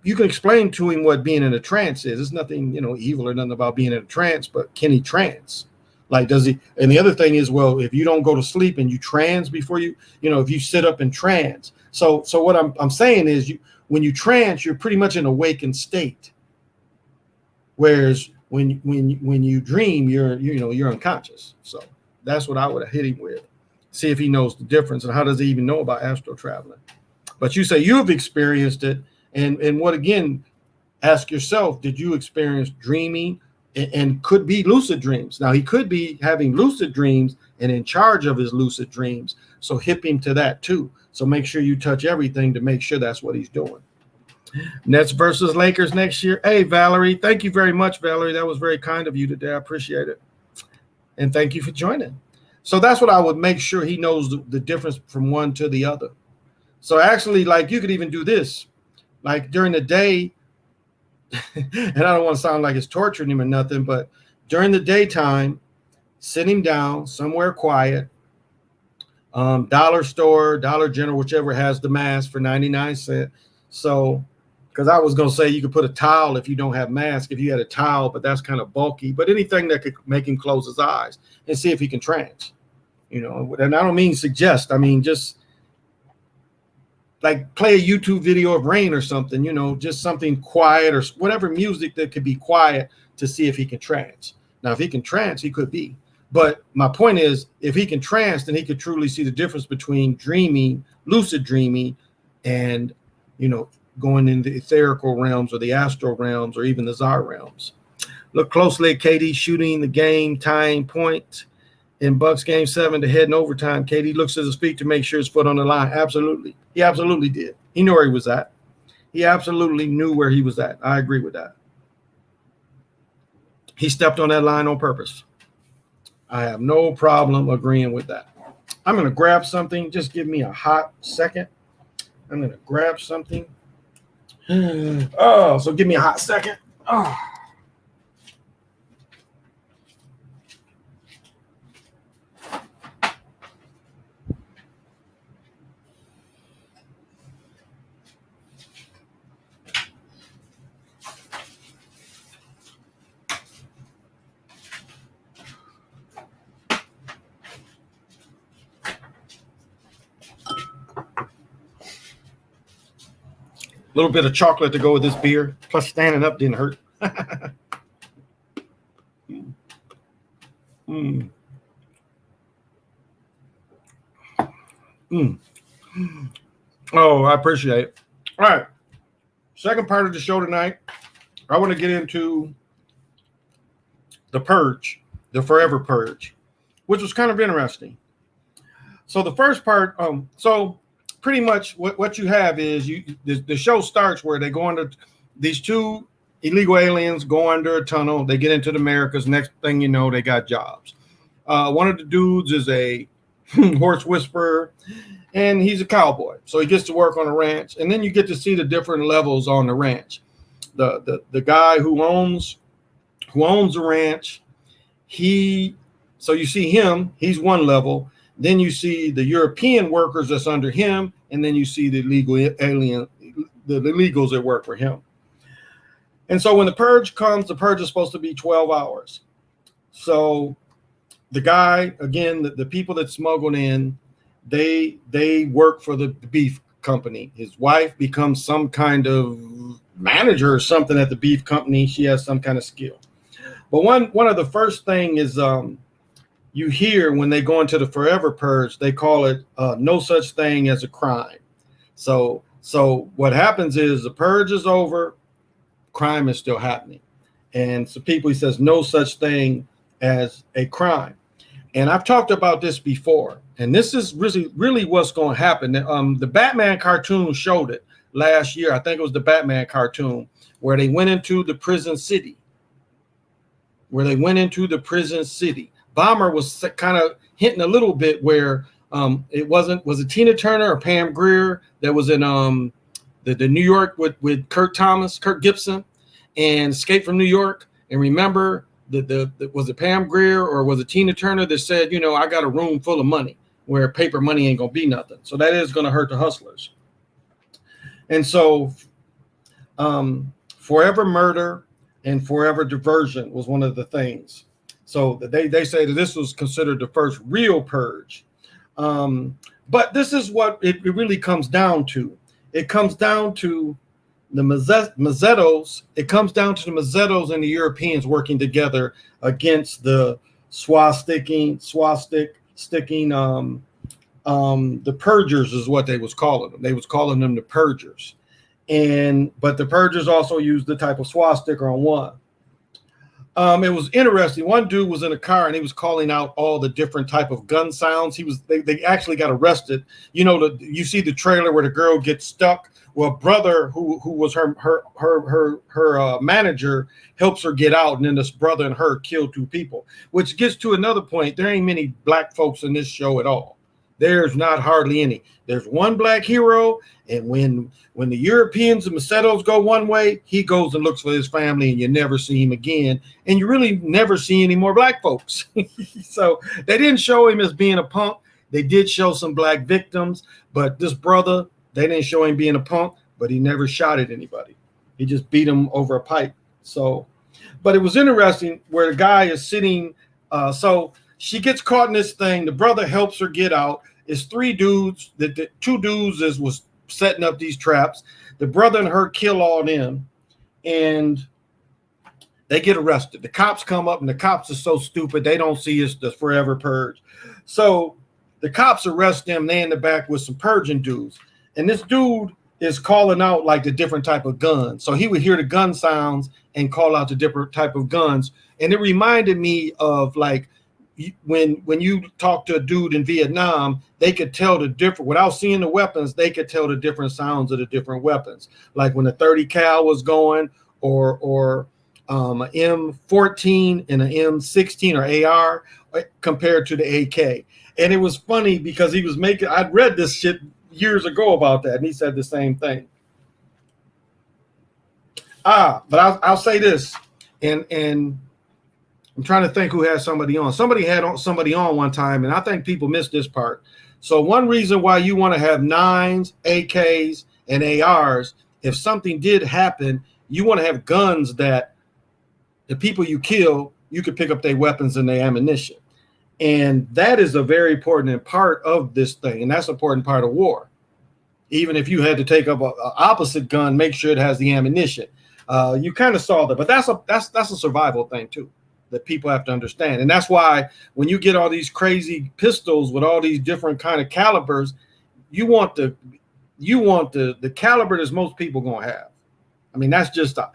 you can explain to him what being in a trance is. There's nothing, evil or nothing about being in a trance, but can he trance? Like, does he? And the other thing is, well, if you don't go to sleep and you trance before if you sit up in trance. So what I'm saying is, when you trance, you're pretty much in a awakened state. Whereas when you dream, you're unconscious. So that's what I would have hit him with. See if he knows the difference, and how does he even know about astral traveling? But you say you've experienced it, and what, again, ask yourself, did you experience dreaming and could be lucid dreams? Now, he could be having lucid dreams and in charge of his lucid dreams. So hip him to that too. So make sure you touch everything to make sure that's what he's doing. Nets versus Lakers next year. Hey, Valerie, thank you very much, Valerie. That was very kind of you today. I appreciate it. And thank you for joining. So that's what I would make sure he knows the difference from one to the other. So actually, like, you could even do this. Like, during the day, and I don't want to sound like it's torturing him or nothing, but during the daytime, sit him down somewhere quiet, dollar store, Dollar General, whichever has the mask for 99 cents. So, because I was going to say you could put a towel if you don't have mask, if you had a towel, but that's kind of bulky. But anything that could make him close his eyes and see if he can trance. And I don't mean suggest. I mean, just like play a YouTube video of rain or something, just something quiet or whatever music that could be quiet to see if he can trance. Now, if he can trance, he could be. But my point is, if he can trance, then he could truly see the difference between dreaming, lucid dreaming, and, going into the etherical realms or the astral realms or even the Zar realms. Look closely at KD shooting the game tying point in Bucks game 7 to head in overtime. KD looks at his feet to make sure his foot on the line. Absolutely. He absolutely did. He knew where he was at. He absolutely knew where he was at. I agree with that. He stepped on that line on purpose. I have no problem agreeing with that. I'm going to grab something. Just give me a hot second. I'm going to grab something. Oh, so give me a hot second. Oh. little bit of chocolate to go with this beer. Plus, standing up didn't hurt. mm. Mm. Oh, I appreciate it. All right. Second part of the show tonight, I want to get into the purge, the forever purge, which was kind of interesting. So the first part, so pretty much what you have is the show starts where they go under, these two illegal aliens go under a tunnel, they get into the Americas. Next thing you know, they got jobs. One of the dudes is a horse whisperer, and he's a cowboy, so he gets to work on a ranch, and then you get to see the different levels on the ranch. The guy who owns the ranch, so you see him, he's one level. Then you see the European workers that's under him, and then you see the illegal alien, the illegals that work for him. And so when the purge comes, the purge is supposed to be 12 hours. So the guy, again, the people that smuggled in, they work for the beef company. His wife becomes some kind of manager or something at the beef company. She has some kind of skill. But one of the first thing is you hear when they go into the forever purge, they call it no such thing as a crime. So what happens is the purge is over, crime is still happening. And so he says no such thing as a crime. And I've talked about this before, and this is really what's going to happen. The Batman cartoon showed it last year. I think it was the Batman cartoon where they went into the prison city. Bomber was kind of hinting a little bit where was it Tina Turner or Pam Grier that was in the New York with Kurt Gibson and Escape from New York. And remember, was it Pam Grier or was it Tina Turner that said, I got a room full of money where paper money ain't gonna be nothing. So that is gonna hurt the hustlers. And so forever murder and forever diversion was one of the things. So they say that this was considered the first real purge. But this is what it really comes down to. It comes down to the Mazzettos. It comes down to the Mazzettos and the Europeans working together against the sticking. The purgers is what they was calling them. They was calling them the purgers. But the purgers also used the type of swastika on one. It was interesting. One dude was in a car and he was calling out all the different type of gun sounds. They actually got arrested. You see the trailer where the girl gets stuck. Well, brother who was her manager helps her get out, and then this brother and her kill two people. Which gets to another point. There ain't many black folks in this show at all. There's not hardly any. There's one black hero, and when the Europeans and Mazzettos go one way, he goes and looks for his family, and you never see him again. And you really never see any more black folks. So they didn't show him as being a punk. They did show some black victims, but this brother, they didn't show him being a punk, but he never shot at anybody. He just beat him over a pipe. So, but it was interesting where the guy is sitting. So she gets caught in this thing. The brother helps her get out. It's three dudes. The two dudes was setting up these traps. The brother and her kill all them, and they get arrested. The cops come up, and the cops are so stupid they don't see it's the forever purge. So the cops arrest them. They in the back with some purging dudes, and this dude is calling out like the different type of guns. So he would hear the gun sounds and call out the different type of guns, and it reminded me of like when you talk to a dude in Vietnam, they could tell the different, without seeing the weapons, they could tell the different sounds of the different weapons. Like when a 30 cal was going, or an M14 and an M16 or AR compared to the AK. And it was funny because I'd read this shit years ago about that, and he said the same thing. But I'll say this, and I'm trying to think who had somebody on. Somebody had somebody on one time, and I think people missed this part. So one reason why you want to have 9s, AKs, and ARs, if something did happen, you want to have guns that the people you kill, you could pick up their weapons and their ammunition. And that is a very important part of this thing, and that's an important part of war. Even if you had to take up a opposite gun, make sure it has the ammunition. You kind of saw that, but that's a survival thing too that people have to understand, and that's why when you get all these crazy pistols with all these different kind of calibers, you want the caliber that most people gonna have. I mean, that's just an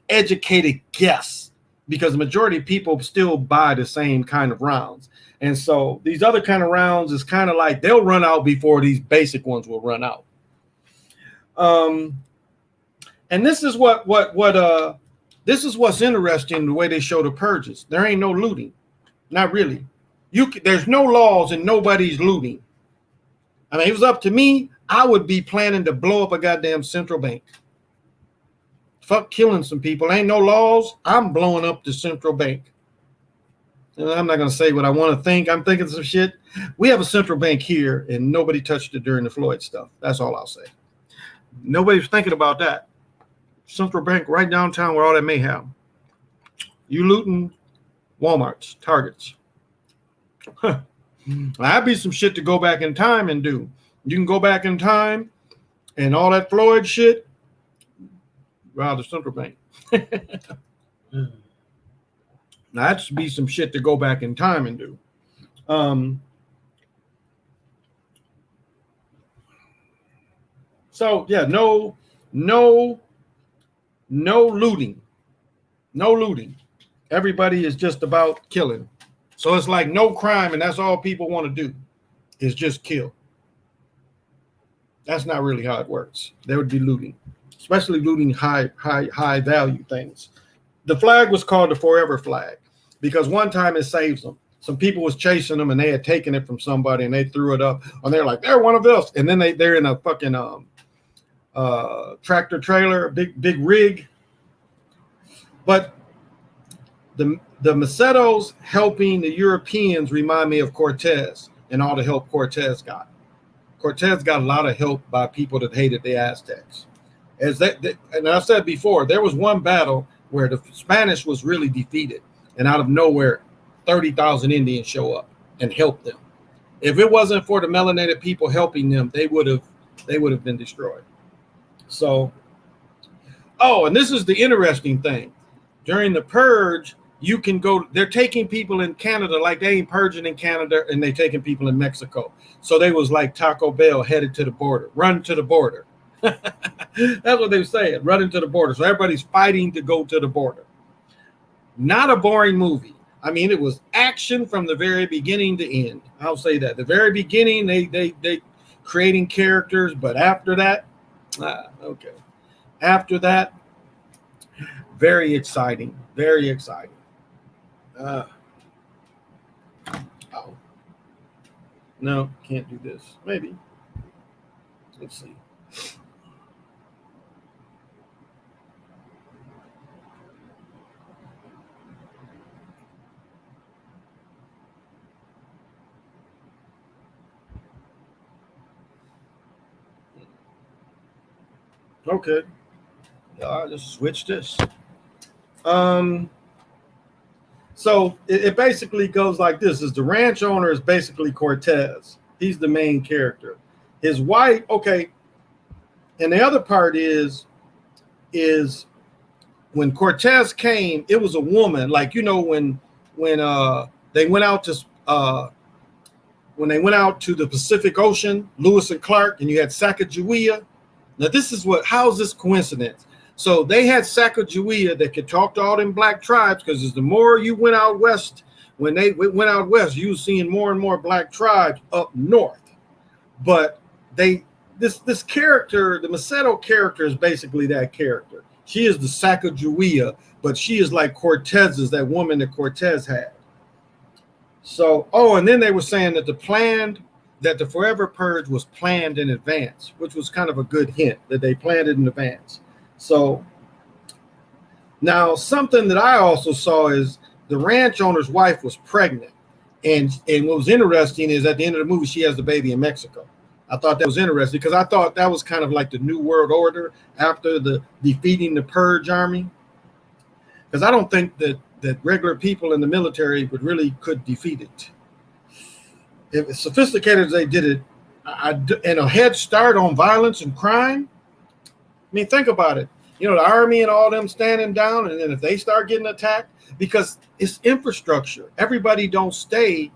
educated guess, because the majority of people still buy the same kind of rounds. And so these other kind of rounds is kind of like they'll run out before these basic ones will run out. And this is this is what's interesting, the way they show the purges. There ain't no looting, not really. There's no laws and nobody's looting. I mean, if it was up to me, I would be planning to blow up a goddamn central bank. Fuck killing some people. Ain't no laws. I'm blowing up the central bank. And I'm not going to say what I want to think. I'm thinking some shit. We have a central bank here, and nobody touched it during the Floyd stuff. That's all I'll say. Nobody's thinking about that. Central bank right downtown where all that mayhem. You looting Walmarts, Targets. That'd be some shit to go back in time and do. You can go back in time and all that Floyd shit, rob the central bank. Now, that'd be some shit to go back in time and do. So yeah, no looting. No looting. Everybody is just about killing. So it's like no crime, and that's all people want to do is just kill. That's not really how it works. There would be looting, especially looting high value things. The flag was called the Forever Flag because one time it saves them. Some people was chasing them and they had taken it from somebody and they threw it up and they're like, they're one of us. And then they're in a fucking tractor trailer, big rig. But the Macedos helping the Europeans remind me of Cortez and all the help Cortez got. Cortez got a lot of help by people that hated the Aztecs. And I said before, there was one battle where the Spanish was really defeated, and out of nowhere, 30,000 Indians show up and help them. If it wasn't for the melanated people helping them, they would have been destroyed. So, and this is the interesting thing. During the purge, you can go, they're taking people in Canada like they ain't purging in Canada, and they taking people in Mexico. So they was like Taco Bell headed to the border, run to the border. That's what they were saying, running to the border. So everybody's fighting to go to the border. Not a boring movie. I mean, it was action from the very beginning to end. I'll say that. The very beginning, they creating characters, but after that, okay. After that, very exciting. Very exciting. No, can't do this. Maybe. Let's see. Okay. I'll just switch this. So it basically goes like this: is the ranch owner is basically Cortez. He's the main character. His wife, okay. And the other part is when Cortez came, it was a woman. Like, you know, when they went out to the Pacific Ocean, Lewis and Clark, and you had Sacagawea. Now this is how's this coincidence? So they had Sacagawea that could talk to all them black tribes, because as the more you went out west, when they went out west, you were seeing more and more black tribes up north. But this character, the Macedo character, is basically that character. She is the Sacagawea, but she is like Cortez's, that woman that Cortez had. So, and then they were saying that the Forever Purge was planned in advance, which was kind of a good hint that they planned it in advance. So now something that I also saw is the ranch owner's wife was pregnant. And what was interesting is at the end of the movie, she has the baby in Mexico. I thought that was interesting because I thought that was kind of like the New World Order after the defeating the Purge army. Because I don't think that regular people in the military could defeat it. If as sophisticated as they did it, and a head start on violence and crime. I mean, think about it. You know, the army and all them standing down, and then if they start getting attacked, because it's infrastructure. Everybody don't stay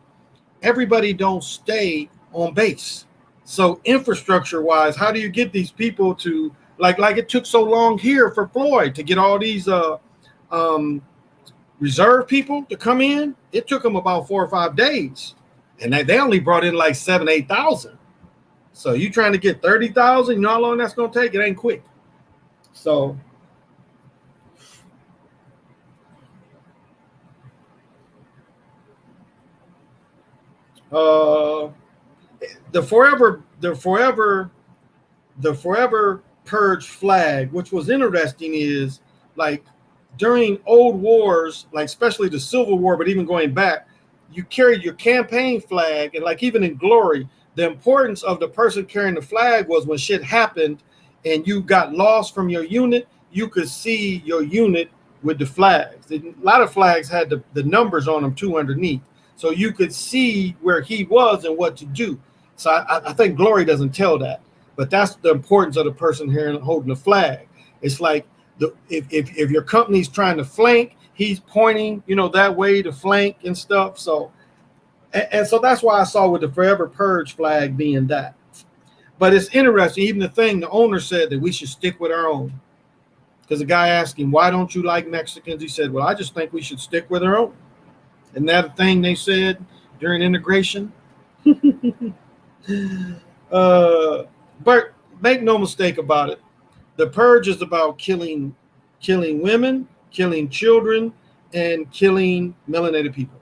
on base. So infrastructure wise, how do you get these people to like it took so long here for Floyd to get all these reserve people to come in? It took them about 4 or 5 days, and they only brought in like 7,000-8,000. So you trying to get 30,000? You know how long that's gonna take? It ain't quick. So the forever purge flag, which was interesting, is like during old wars, like especially the Civil War, but even going back, you carried your campaign flag, and like even in Glory, the importance of the person carrying the flag was when shit happened and you got lost from your unit, you could see your unit with the flags. A lot of flags had the numbers on them too underneath, so you could see where he was and what to do. So I think Glory doesn't tell that, but that's the importance of the person here holding the flag. It's like if your company's trying to flank, he's pointing, that way to flank and stuff. So, and so that's why I saw with the Forever Purge flag being that. But it's interesting. Even the owner said that we should stick with our own. Because the guy asked him, why don't you like Mexicans? He said, well, I just think we should stick with our own. Isn't that a thing they said during integration? But make no mistake about it. The purge is about killing women, killing children, and killing melanated people.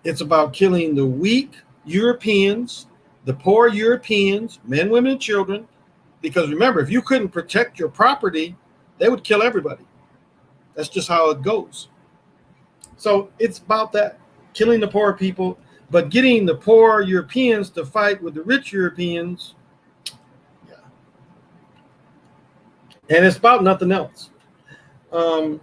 It's about killing the weak Europeans, the poor Europeans, men, women, and children. Because remember, if you couldn't protect your property, they would kill everybody. That's just how it goes. So it's about that, killing the poor people, but getting the poor Europeans to fight with the rich Europeans. Yeah. And it's about nothing else. And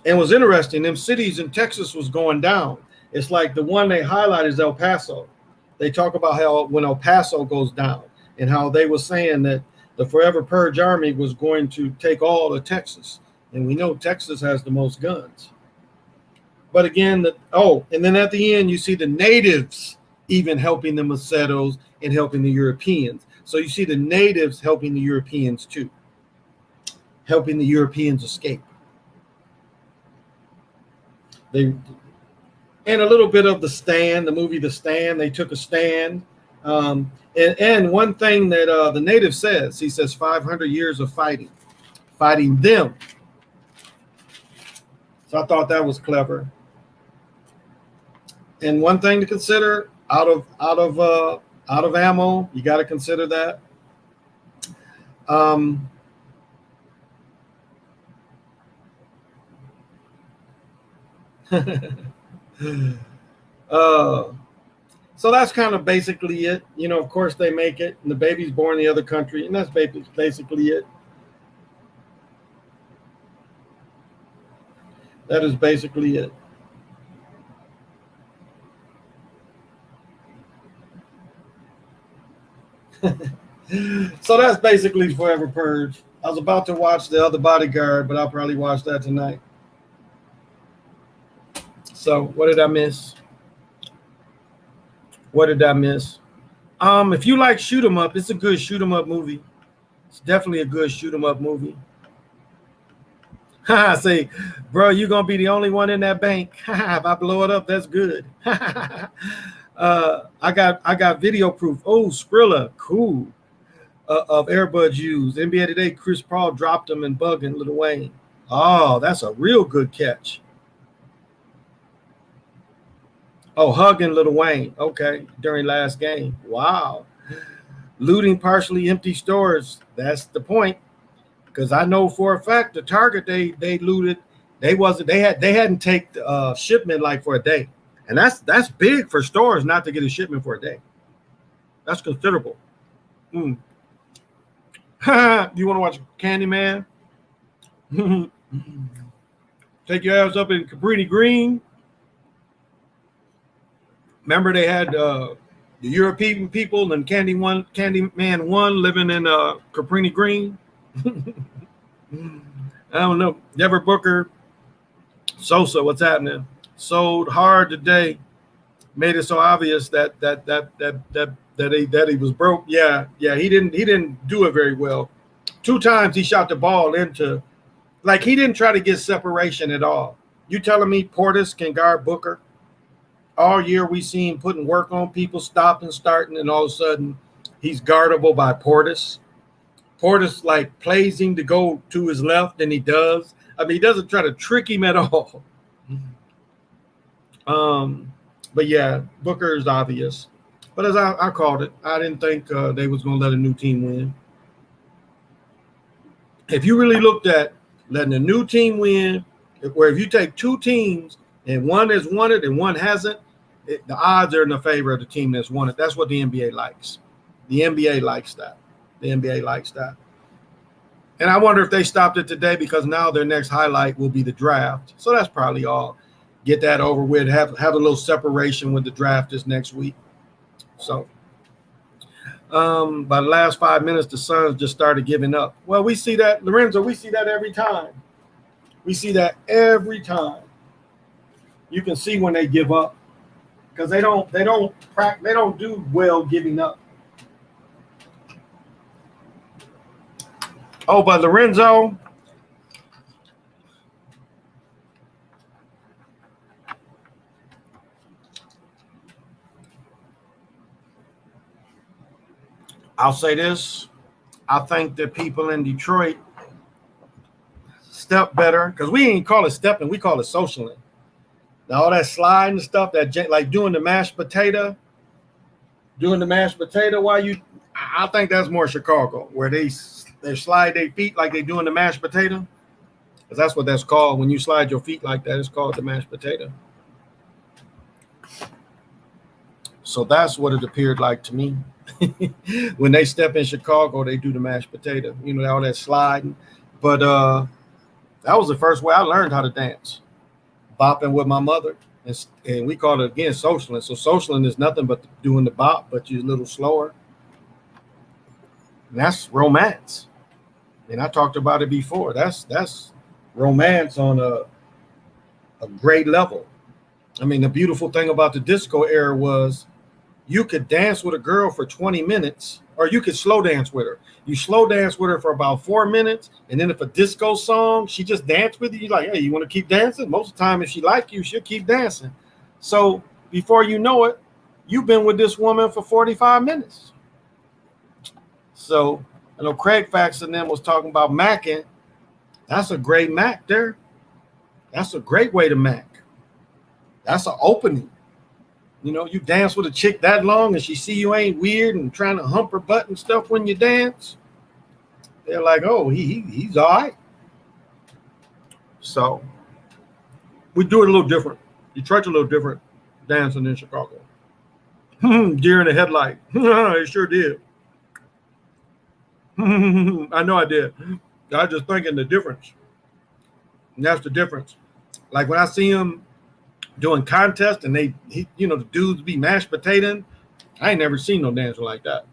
it was interesting. Them cities in Texas was going down. It's like the one they highlight is El Paso. They talk about how when El Paso goes down and how they were saying that the Forever Purge Army was going to take all of Texas. And we know Texas has the most guns. But again, and then at the end, you see the natives even helping the Macedos and helping the Europeans. So you see the natives helping the Europeans too, helping the Europeans escape. And a little bit of The Stand, the movie The Stand, they took a stand. And one thing that the native says, he says 500 years of fighting them. So I thought that was clever. And one thing to consider, out of ammo, you got to consider that. So that's kind of basically it. Of course they make it, and the baby's born in the other country, and that's basically it. That is basically it. So that's basically Forever Purge. I was about to watch The Other Bodyguard, but I'll probably watch that tonight. So what did I miss? If you like shoot 'em up, it's a good shoot 'em up movie. It's definitely a good shoot 'em up movie. I say, bro, you're gonna be the only one in that bank. If I blow it up, that's good. I got video proof. Oh, Skrilla, cool. Of Airbuds used. NBA Today, Chris Paul dropped them and bugging Lil Wayne. Oh, that's a real good catch. Oh, hugging Lil Wayne. Okay, during last game. Wow. Looting partially empty stores. That's the point. Because I know for a fact the Target they looted, they hadn't taken shipment like for a day. And that's big for stores not to get a shipment for a day. That's considerable. You want to watch Candyman? Take your ass up in Cabrini Green. Remember they had the European people and Candyman 1 living in Cabrini Green. I don't know. Deborah Booker, Sosa, what's happening? Sold hard today. Made it so obvious that he was broke. Yeah, he didn't do it very well. 2 times he shot the ball into, like, he didn't try to get separation at all. You telling me Portis can guard Booker? All year we seen putting work on people, stopping, starting, and all of a sudden he's guardable by Portis. Portis like plays him to go to his left, and he does. I mean, he doesn't try to trick him at all. But yeah, Booker is obvious. But as I called it, I didn't think they was going to let a new team win. If you really looked at letting a new team win, where if you take 2 teams and one has won it and one hasn't, the odds are in the favor of the team that's won it. That's what the NBA likes. The NBA likes that. The NBA likes that. And I wonder if they stopped it today because now their next highlight will be the draft. So that's probably all. Get that over with. Have a little separation when the draft is next week. So by the last 5 minutes, the Suns just started giving up. Well, we see that, Lorenzo, we see that every time. We see that every time. You can see when they give up because they don't do well giving up. Oh, but Lorenzo, I'll say this. I think that people in Detroit step better because we ain't call it stepping, we call it socialing. Now, all that sliding stuff, that like doing the mashed potato while you, I think that's more Chicago, where they slide their feet like they doing the mashed potato. Because that's what that's called. When you slide your feet like that, it's called the mashed potato. So that's what it appeared like to me. When they step in Chicago, they do the mashed potato. You know, all that sliding. But that was the first way I learned how to dance. Bopping with my mother. And we call it, again, socialing. So socialing is nothing but doing the bop, but you're a little slower. And that's romance. And I talked about it before. That's romance on a great level. I mean, the beautiful thing about the disco era was you could dance with a girl for 20 minutes, or you could slow dance with her. You slow dance with her for about 4 minutes, and then if a disco song, she just danced with you, you're like, hey, you want to keep dancing? Most of the time, if she like you, she'll keep dancing. So before you know it, you've been with this woman for 45 minutes. So I know Craig Fax and them was talking about macking. That's a great mac there. That's a great way to mac. That's an opening. You know, you dance with a chick that long and she see you ain't weird and trying to hump her butt and stuff when you dance. They're like, oh, he's all right. So we do it a little different. Detroit's a little different dancing in Chicago. Deer in the headlight. It sure did. I know I did. I was just thinking the difference. And that's the difference. Like when I see him doing contests and the dudes be mashed potatoing, I ain't never seen no dancer like that.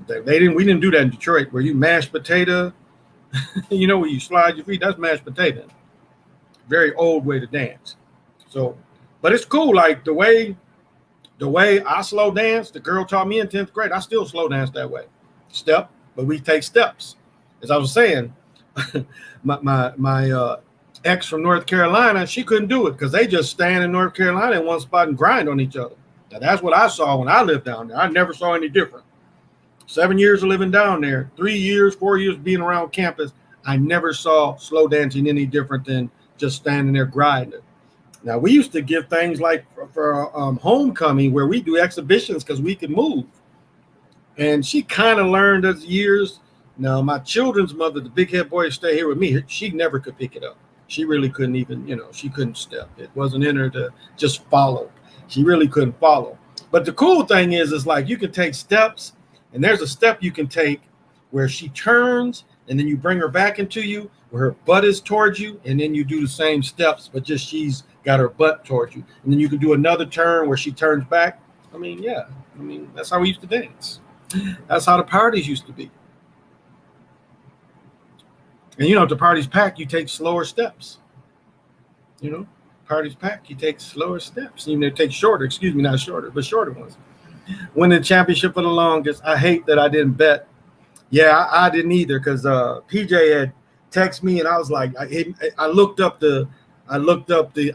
We didn't do that in Detroit where you mash potato, where you slide your feet, that's mashed potato. Very old way to dance. So, but it's cool. Like the way I slow dance, the girl taught me in 10th grade, I still slow dance that way. Step, but we take steps. As I was saying, my ex from North Carolina, she couldn't do it because they just stand in North Carolina in one spot and grind on each other. Now, that's what I saw when I lived down there. I never saw any different. 7 years of living down there, 4 years being around campus, I never saw slow dancing any different than just standing there grinding. Now, we used to give things like for homecoming where we do exhibitions because we could move. And she kind of learned as years. Now, my children's mother, the big head boy, stay here with me. She never could pick it up. She really couldn't even, she couldn't step. It wasn't in her to just follow. She really couldn't follow. But the cool thing is like you can take steps, and there's a step you can take where she turns, and then you bring her back into you. where her butt is towards you, and then you do the same steps, but just she's got her butt towards you. And then you can do another turn where she turns back. I mean, yeah. I mean, that's how we used to dance. That's how the parties used to be. And if the party's packed, you take slower steps. Party's packed, you take slower steps. Even if they take shorter, not shorter, but shorter ones. Win the championship for the longest. I hate that I didn't bet. Yeah, I didn't either, because PJ had texted me, and I was like, I looked up the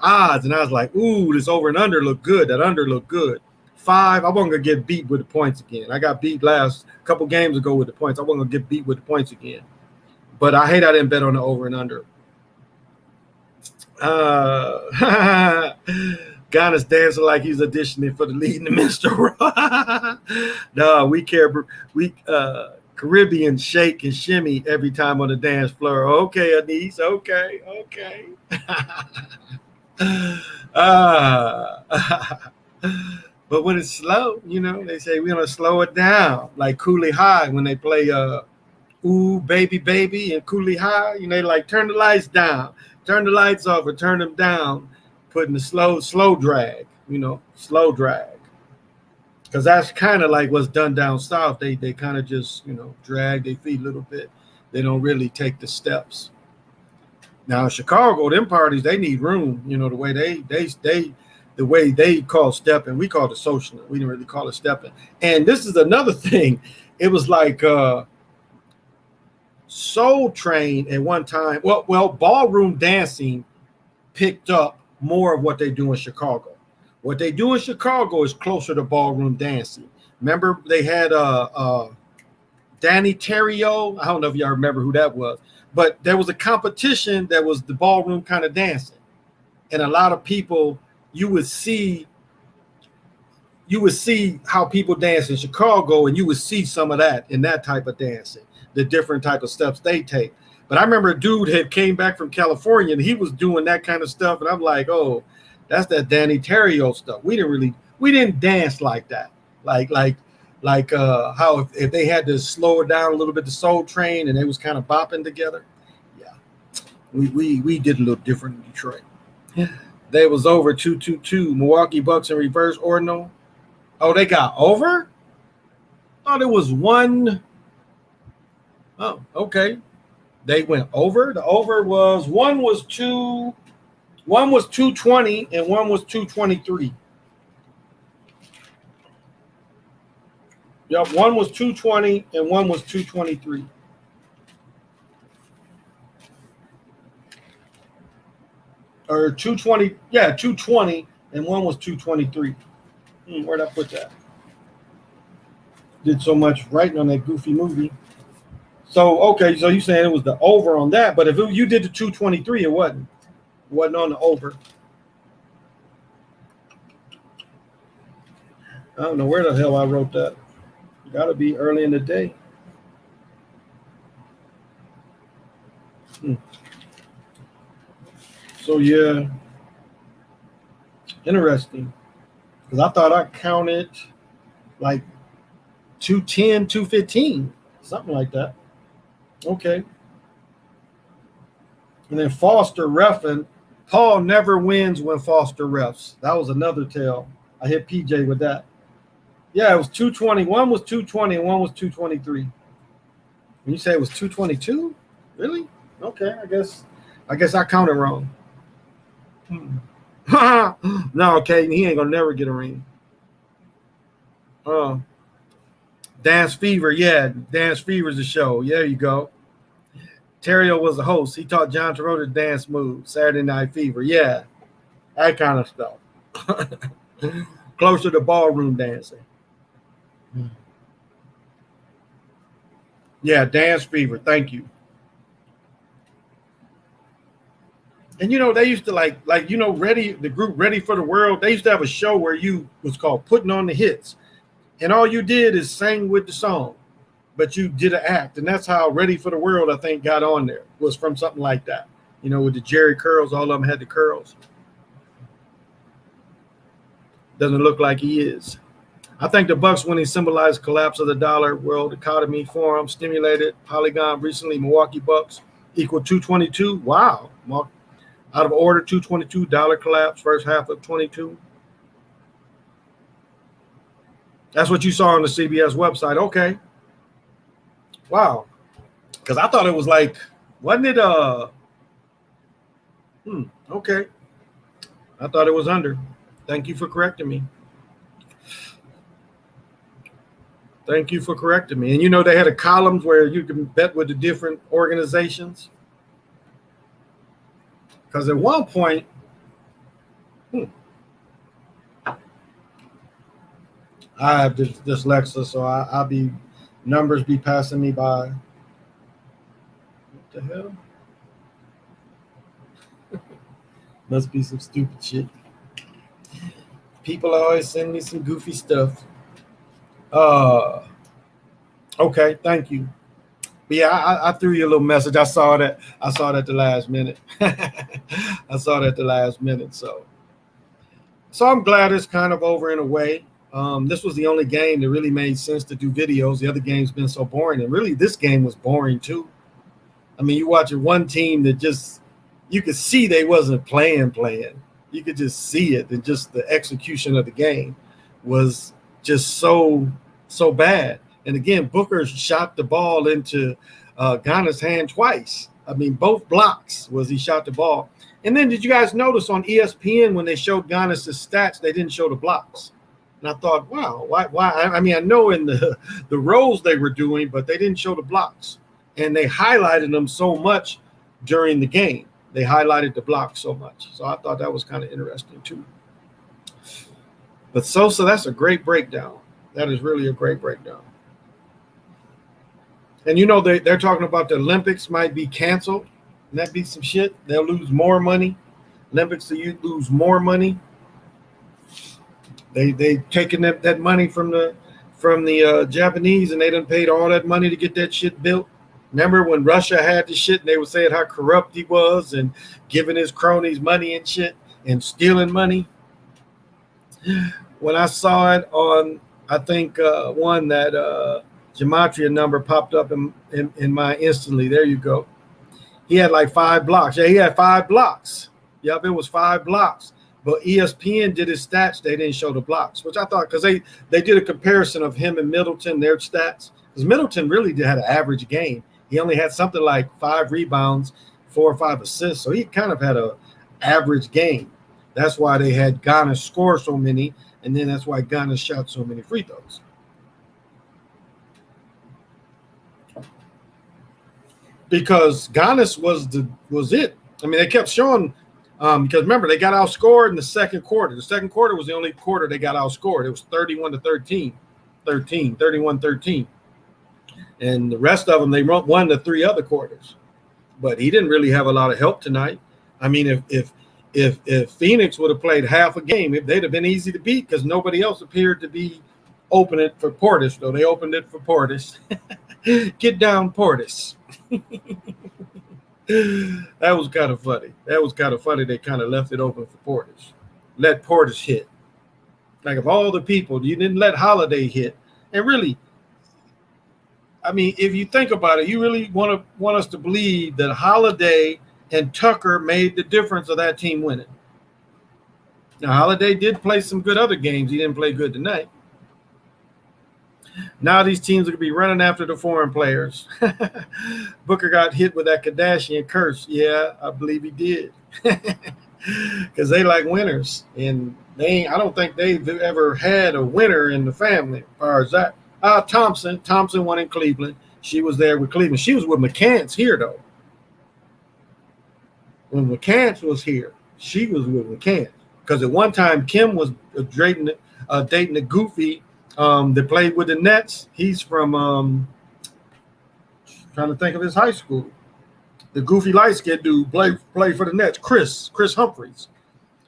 odds, and I was like, ooh, this over and under looked good. That under looked good. 5, I wasn't gonna get beat with the points again. I got beat last couple games ago with the points. I wasn't gonna get beat with the points again. But I hate I didn't bet on the over and under. Ghana's dancing like he's auditioning for the lead in the minstrel. No, we Caribbean shake and shimmy every time on the dance floor. Okay, Anise. Okay. But when it's slow, they say we're gonna slow it down, like Cooley High when they play Ooh Baby Baby and Cooley High. They like turn the lights down, turn the lights off, or turn them down, putting the slow drag, slow drag. Because that's kind of like what's done down south. They kind of just, drag their feet a little bit. They don't really take the steps. Now in Chicago, them parties, they need room. The way they call stepping, we call it socialing. We didn't really call it stepping. And this is another thing. It was like Soul Train at one time. Well, ballroom dancing picked up more of what they do in Chicago. What they do in Chicago is closer to ballroom dancing. Remember, they had Danny Terrio. I don't know if y'all remember who that was, but there was a competition that was the ballroom kind of dancing, and a lot of people you would see how people dance in Chicago, and you would see some of that in that type of dancing, the different type of steps they take. But I remember a dude had came back from California, and he was doing that kind of stuff, and I'm like, oh, that's that Danny Terrio stuff. We didn't dance like that. Like how if they had to slow it down a little bit, the Soul Train, and they was kind of bopping together. Yeah, we did a little different in Detroit. They was over 2-2-2. Milwaukee Bucks in reverse ordinal. Oh, they got over? Oh, there was one. Oh, okay. They went over. The over was one was 220 and one was 223. Yep, one was 220 and one was 223. Or 220, 220 and one was 223. Where'd I put that? Did so much writing on that goofy movie. So, okay, so you saying it was the over on that, but if you did the 223, it wasn't on the over. I don't know where the hell I wrote that. Got to be early in the day. So, yeah. Interesting. Because I thought I counted like 210, 215. Something like that. Okay. And then Foster reffing. Paul never wins when Foster refs. That was another tell. I hit PJ with that. Yeah, it was 220. One was 220 and one was 223. When you say it was 222? Really? Okay, I guess I counted wrong. No, okay, he ain't gonna never get a ring. Dance Fever, yeah, Dance Fever's the show. Yeah, there you go. Terrio was the host. He taught John Travolta dance moves. Saturday Night Fever, yeah, that kind of stuff. Closer to ballroom dancing. Yeah, Dance Fever. Thank you. And they used to like the group Ready for the World. They used to have a show where you was called Putting on the Hits, and all you did is sing with the song, but you did an act, and that's how Ready for the World I think got on there. Was from something like that, with the Jerry curls. All of them had the curls. Doesn't look like he is. I think the Bucks winning symbolized collapse of the dollar world economy forum, stimulated Polygon recently. Milwaukee Bucks equal 222. Wow. Out of order, 222, dollar collapse, first half of 22. That's what you saw on the CBS website. Okay. Wow. Because I thought it was like, wasn't it? Okay. I thought it was under. Thank you for correcting me. Thank you for correcting me. And you know, they had a columns where you can bet with the different organizations. Because at one point, I have dyslexia, so I'll be numbers be passing me by. What the hell? Must be some stupid shit. People always send me some goofy stuff. Okay, thank you. But yeah, I threw you a little message. I saw that the last minute. I saw that the last minute. So I'm glad it's kind of over in a way. This was the only game that really made sense to do videos. The other game's been so boring, and really this game was boring too. I mean, you watch one team that just you could see they wasn't playing. You could just see it, and just the execution of the game was just so bad. And again, Booker shot the ball into Ghana's hand twice. I mean, both blocks was he shot the ball. And then did you guys notice on ESPN when they showed Ghana's stats, they didn't show the blocks? And I thought, wow, why? I mean, I know in the roles they were doing, but they didn't show the blocks. And they highlighted them so much during the game. They highlighted the blocks so much. So I thought that was kind of interesting too. But Sosa, that's a great breakdown. That is really a great breakdown. And you know, they're talking about the Olympics might be canceled. And that be some shit. They'll lose more money. Olympics, you lose more money. They taking that money from the Japanese, and they done paid all that money to get that shit built. Remember when Russia had the shit and they were saying how corrupt he was and giving his cronies money and shit and stealing money? When I saw it on, I think one that gematria number popped up in my instantly. There you go. He had like 5 blocks. Yeah, he had 5 blocks. Yep, it was 5 blocks. But ESPN did his stats. They didn't show the blocks, which I thought, because they did a comparison of him and Middleton, their stats. Because Middleton really had an average game. He only had something like 5 rebounds, 4 or 5 assists. So he kind of had an average game. That's why they had Ghana score so many, and then that's why Ghana shot so many free throws. Because Giannis was it. I mean, they kept showing because remember, they got outscored in the second quarter. The second quarter was the only quarter they got outscored. It was 31-13, 31-13. And the rest of them, they won the 3 other quarters. But he didn't really have a lot of help tonight. I mean, if Phoenix would have played half a game, they'd have been easy to beat, because nobody else appeared to be opening it for Portis, though. They opened it for Portis. Get down, Portis. That was kind of funny. They kind of left it open for Portis. Let Portis hit. Like, of all the people, you didn't let Holiday hit. And really, I mean, if you think about it, you really want us to believe that Holiday and Tucker made the difference of that team winning. Now, Holiday did play some good other games. He didn't play good tonight. Now these teams are going to be running after the foreign players. Booker got hit with that Kardashian curse. Yeah, I believe he did. Because they like winners. And I don't think they've ever had a winner in the family as far as that. Thompson won in Cleveland. She was there with Cleveland. She was with McCants here, though. When McCants was here, she was with McCants. Because at one time, Kim was dating a goofy that played with the Nets. He's from trying to think of his high school. The goofy light-skinned dude played for the Nets, Chris Humphries.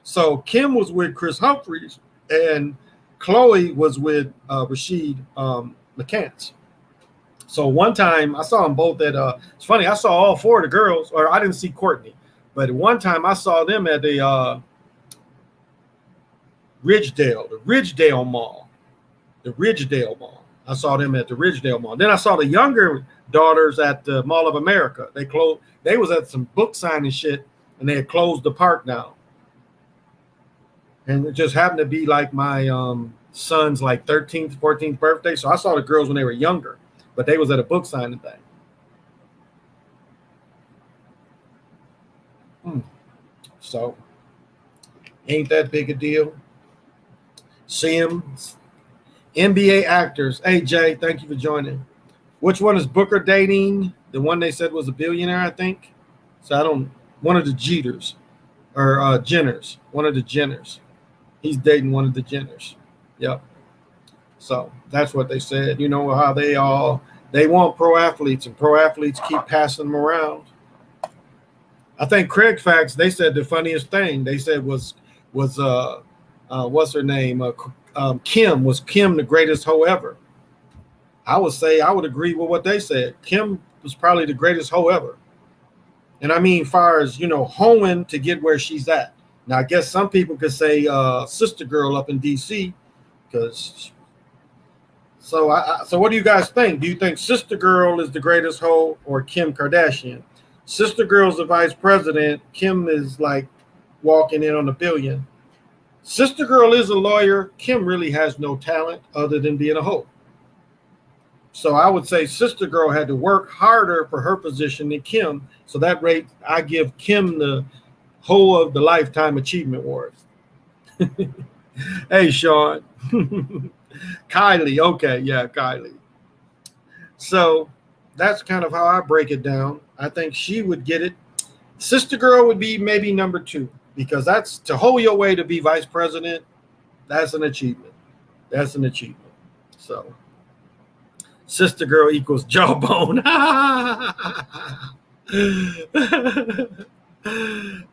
So Kim was with Chris Humphries, and Chloe was with Rashid McCants. So one time I saw them both at it's funny, I saw all 4 of the girls, or I didn't see Courtney, but at one time I saw them at the Ridgedale Mall. The Ridgedale Mall. I saw them at the Ridgedale Mall. Then I saw the younger daughters at the Mall of America. They closed. They was at some book signing shit, and they had closed the park down. And it just happened to be like my son's like 13th, 14th birthday. So I saw the girls when they were younger, but they was at a book signing thing. So ain't that big a deal. Sims, NBA actors. Hey Jay, thank you for joining. Which one is Booker dating? The one they said was a billionaire, I think. So one of the Jeters or Jenners, one of the Jenners. He's dating one of the Jenners. Yep. So that's what they said. You know how they want pro athletes, and pro athletes keep passing them around. I think Craig Facts, they said the funniest thing they said was what's her name? Kim. Was Kim the greatest hoe ever? I would agree with what they said. Kim was probably the greatest hoe ever. And I mean, far as, hoeing to get where she's at. Now, I guess some people could say Sister Girl up in D.C. because. So what do you guys think? Do you think Sister Girl is the greatest hoe or Kim Kardashian? Sister Girl's the vice president. Kim is like walking in on $1 billion. Sister Girl is a lawyer. Kim really has no talent other than being a hoe. So I would say Sister Girl had to work harder for her position than Kim. So that rate, I give Kim the hoe of the Lifetime Achievement Award. Hey, Sean. Kylie. Okay. Yeah, Kylie. So that's kind of how I break it down. I think she would get it. Sister Girl would be maybe number 2, because that's to hold your way to be vice president. That's an achievement. That's an achievement. So Sister Girl equals jawbone.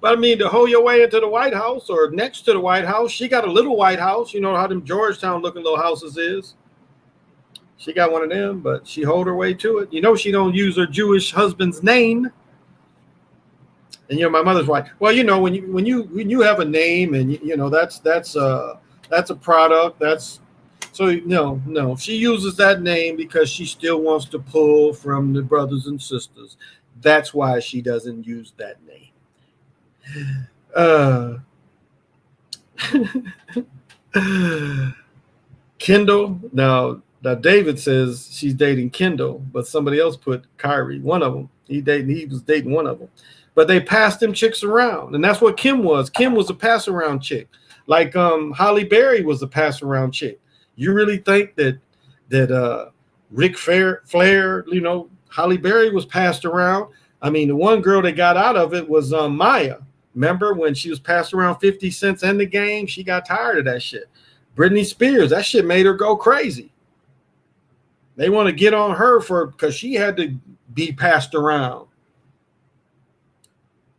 But I mean, to hold your way into the White House or next to the White House, she got a little White House. You know how them Georgetown looking little houses is. She got one of them, but she hold her way to it. She don't use her Jewish husband's name. And my mother's like, well, when you have a name and that's a product. That's so no. She uses that name because she still wants to pull from the brothers and sisters. That's why she doesn't use that name. Kendall. Now David says she's dating Kendall, but somebody else put Kyrie. One of them. He was dating one of them. But they passed them chicks around, and that's what Kim was. Kim was a pass around chick, like Halle Berry was a pass around chick. You really think that Ric Flair, Halle Berry was passed around? I mean, the one girl that got out of it was Maya. Remember when she was passed around 50 cents in the game? She got tired of that shit. Britney Spears, that shit made her go crazy. They want to get on her because she had to be passed around.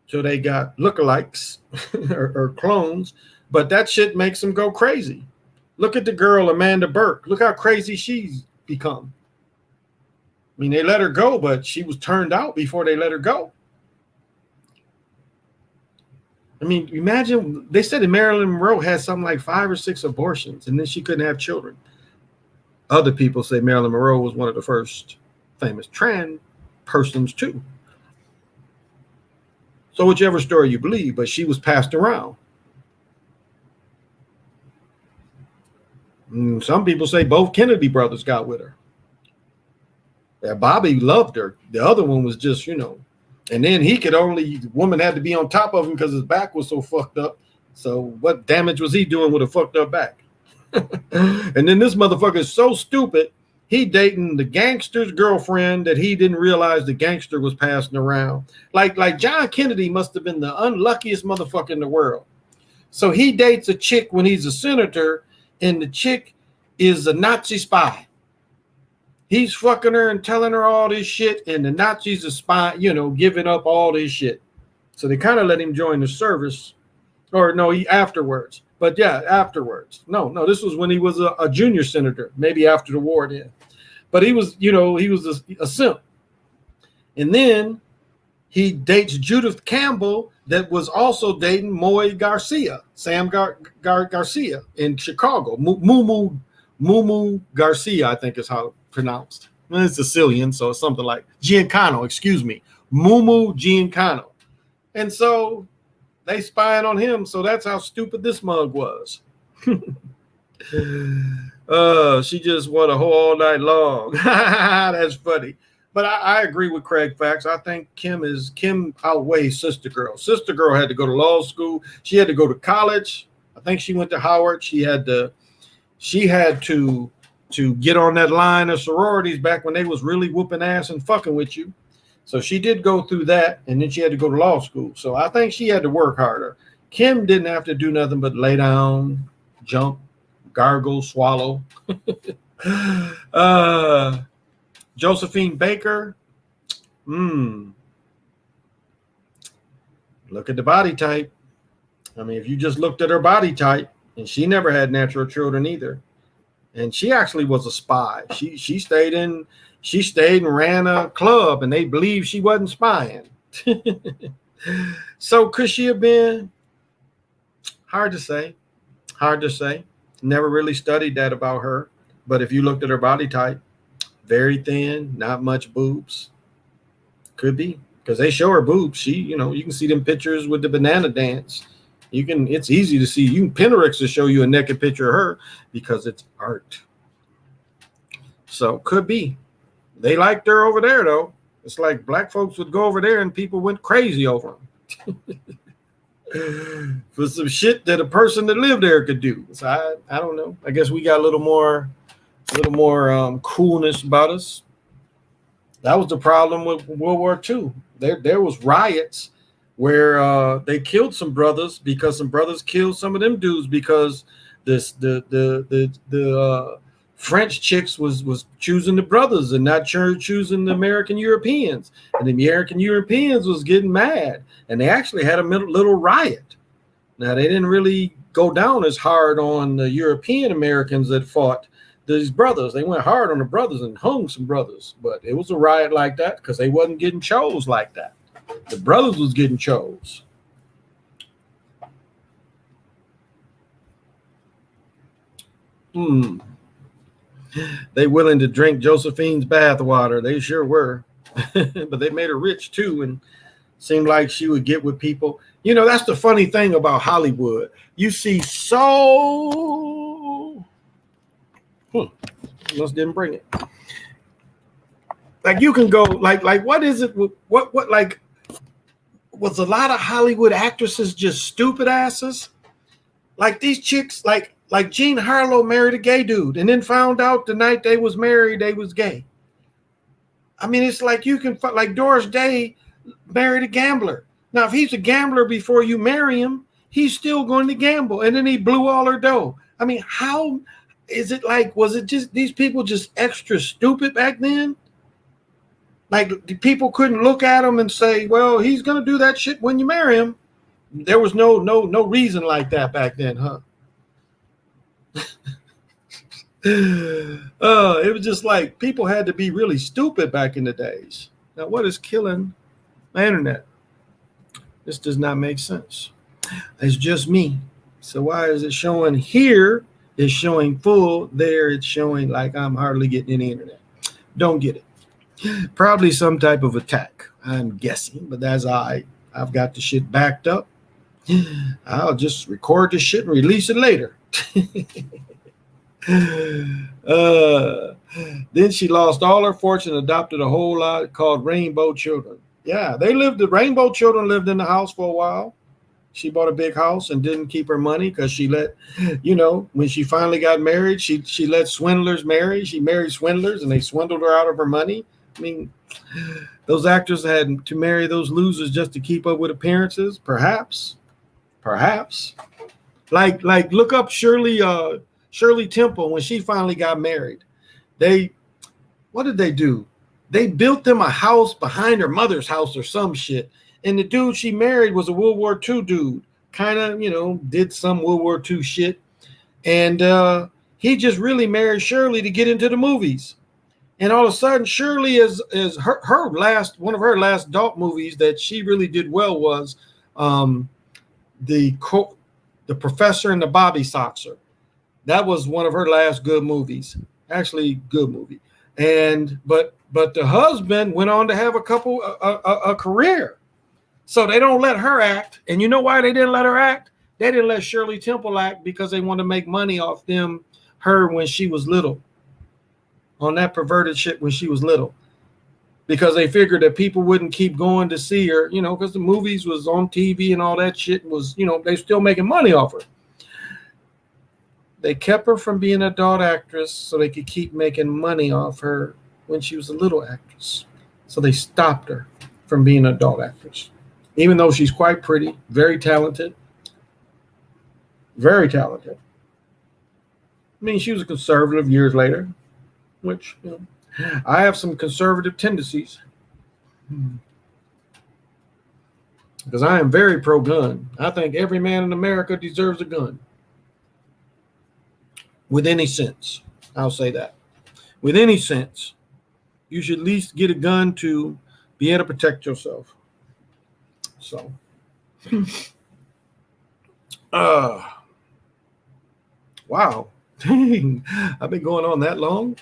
So they got lookalikes or clones, but that shit makes them go crazy. Look at the girl, Amanda Burke. Look how crazy she's become. I mean, they let her go, but she was turned out before they let her go. I mean, imagine, they said that Marilyn Monroe had something like 5 or 6 abortions, and then she couldn't have children. Other people say Marilyn Monroe was one of the first famous trans persons too. So whichever story you believe, but she was passed around. And some people say both Kennedy brothers got with her. Yeah, Bobby loved her. The other one was just, and then the woman had to be on top of him because his back was so fucked up. So what damage was he doing with a fucked up back? And then this motherfucker is so stupid. He dating the gangster's girlfriend that he didn't realize the gangster was passing around. Like John Kennedy must have been the unluckiest motherfucker in the world. So he dates a chick when he's a senator, and the chick is a Nazi spy. He's fucking her and telling her all this shit, and the Nazis are spying, giving up all this shit. So they kind of let him join the service, or no, afterwards. But yeah, afterwards. No, this was when he was a junior senator, maybe after the war then. But he was, he was a simp. And then he dates Judith Campbell that was also dating Moy Garcia, Sam Garcia in Chicago. Moo Mumu Garcia, I think is how it's pronounced. It's Sicilian, so it's something like Giancano, excuse me. Mumu Giancano. And so they spying on him, so that's how stupid this mug was. She just won a whole all night long. That's funny. But I agree with Craig Fax. I think Kim outweighs Sister Girl. Sister Girl had to go to law school. She had to go to college. I think she went to Howard. She had to get on that line of sororities back when they was really whooping ass and fucking with you. So she did go through that, and then she had to go to law school. So I think she had to work harder. Kim didn't have to do nothing but lay down, jump, gargle, swallow. Josephine Baker. Look at the body type. I mean, if you just looked at her body type, and she never had natural children either. And she actually was a spy. She stayed and ran a club, and they believed she wasn't spying. So could she have been? Hard to say. Never really studied that about her. But if you looked at her body type, very thin, not much boobs. Could be, because they show her boobs. You can see them pictures with the banana dance. It's easy to see. You can Pinterest to show you a naked picture of her because it's art. So could be. They liked her over there though. It's like black folks would go over there and people went crazy over them. For some shit that a person that lived there could do. So I don't know. I guess we got a little more coolness about us. That was the problem with World War II. There was riots where they killed some brothers because some brothers killed some of them dudes because the French chicks was choosing the brothers and not choosing the American Europeans, and the American Europeans was getting mad, and they actually had a little riot. Now they didn't really go down as hard on the European Americans that fought these brothers. They went hard on the brothers and hung some brothers, but it was a riot like that because they wasn't getting chose like that. The brothers was getting chose. They willing to drink Josephine's bathwater. They sure were. But they made her rich too, and seemed like she would get with people. That's the funny thing about Hollywood. You see Must didn't bring it. Like you can go like what is it? What like was a lot of Hollywood actresses just stupid asses? Like these chicks, like Jean Harlow married a gay dude and then found out the night they was married they was gay. I mean, it's like you can like Doris Day married a gambler. Now, if he's a gambler before you marry him, he's still going to gamble, and then he blew all her dough. I mean, how is it like? Was it just these people just extra stupid back then? Like the people couldn't look at him and say, "Well, he's going to do that shit when you marry him." There was no reason like that back then, huh? It was just like people had to be really stupid back in the days. Now, what is killing the internet? This does not make sense. It's just me. So why is it showing here? It's showing full. There it's showing like I'm hardly getting any internet. Don't get it. Probably some type of attack. I'm guessing, but that's all right. I've got the shit backed up. I'll just record the shit and release it later. Then she lost all her fortune, adopted a whole lot called Rainbow Children. Yeah, the Rainbow Children lived in the house for a while. She bought a big house and didn't keep her money because she let, when she finally got married, she let swindlers marry. She married swindlers and they swindled her out of her money. I mean, those actors had to marry those losers just to keep up with appearances. Perhaps. Like look up Shirley Temple when she finally got married. What did they do? They built them a house behind her mother's house or some shit. And the dude she married was a World War II dude. Kind of, did some World War II shit. And he just really married Shirley to get into the movies. And all of a sudden, Shirley is her last, one of her last adult movies that she really did well was the Professor and the Bobby Soxer. That was one of her last good movies. Actually, good movie. And but the husband went on to have a career. So they don't let her act. And you know why they didn't let her act? They didn't let Shirley Temple act because they wanted to make money off her when she was little. On that perverted shit when she was little. Because they figured that people wouldn't keep going to see her, because the movies was on TV and all that shit was, they still making money off her. They kept her from being an adult actress so they could keep making money off her when she was a little actress. So they stopped her from being an adult actress. Even though she's quite pretty, very talented. Very talented. I mean, she was a conservative years later, which, I have some conservative tendencies. Because I am very pro-gun. I think every man in America deserves a gun. With any sense. I'll say that. With any sense. You should at least get a gun to be able to protect yourself. So. Wow. Dang. I've been going on that long.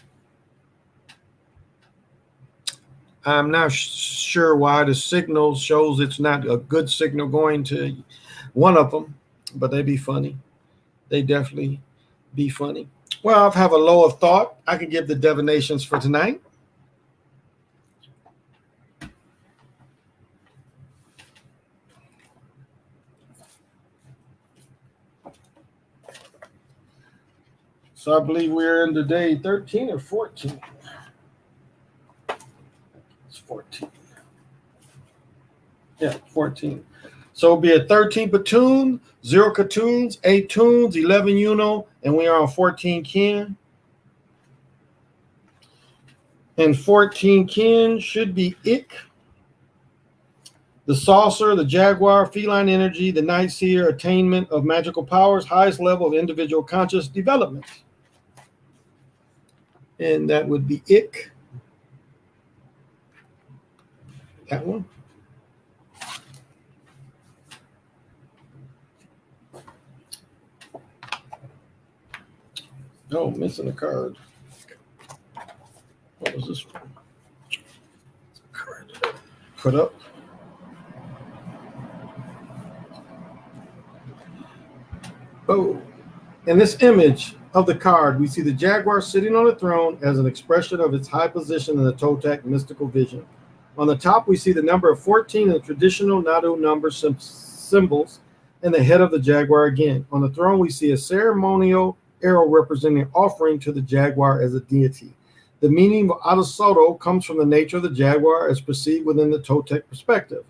I'm not sure why the signal shows it's not a good signal going to one of them, but they be funny. They definitely be funny. Well, I have a low of thought. I can give the divinations for tonight. So I believe we're in the day 13 or 14. It's 14. Yeah, 14. So it'll be a 13 platoon, 0 cartoons, 8 tunes, 11 Uno, and we are on 14 kin. And 14 kin should be Ik, the Saucer, the Jaguar, Feline Energy, the Night Seer, attainment of magical powers, highest level of individual conscious development. And that would be Ik. That one. Oh, missing a card. What was this one? It's a card. Put up. Oh, in this image of the card, we see the Jaguar sitting on a throne as an expression of its high position in the Toltec mystical vision. On the top, we see the number of 14 in the traditional Nadu number symbols and the head of the Jaguar again. On the throne, we see a ceremonial arrow representing offering to the Jaguar as a deity. The meaning of Adasoto comes from the nature of the Jaguar as perceived within the Toltec perspective.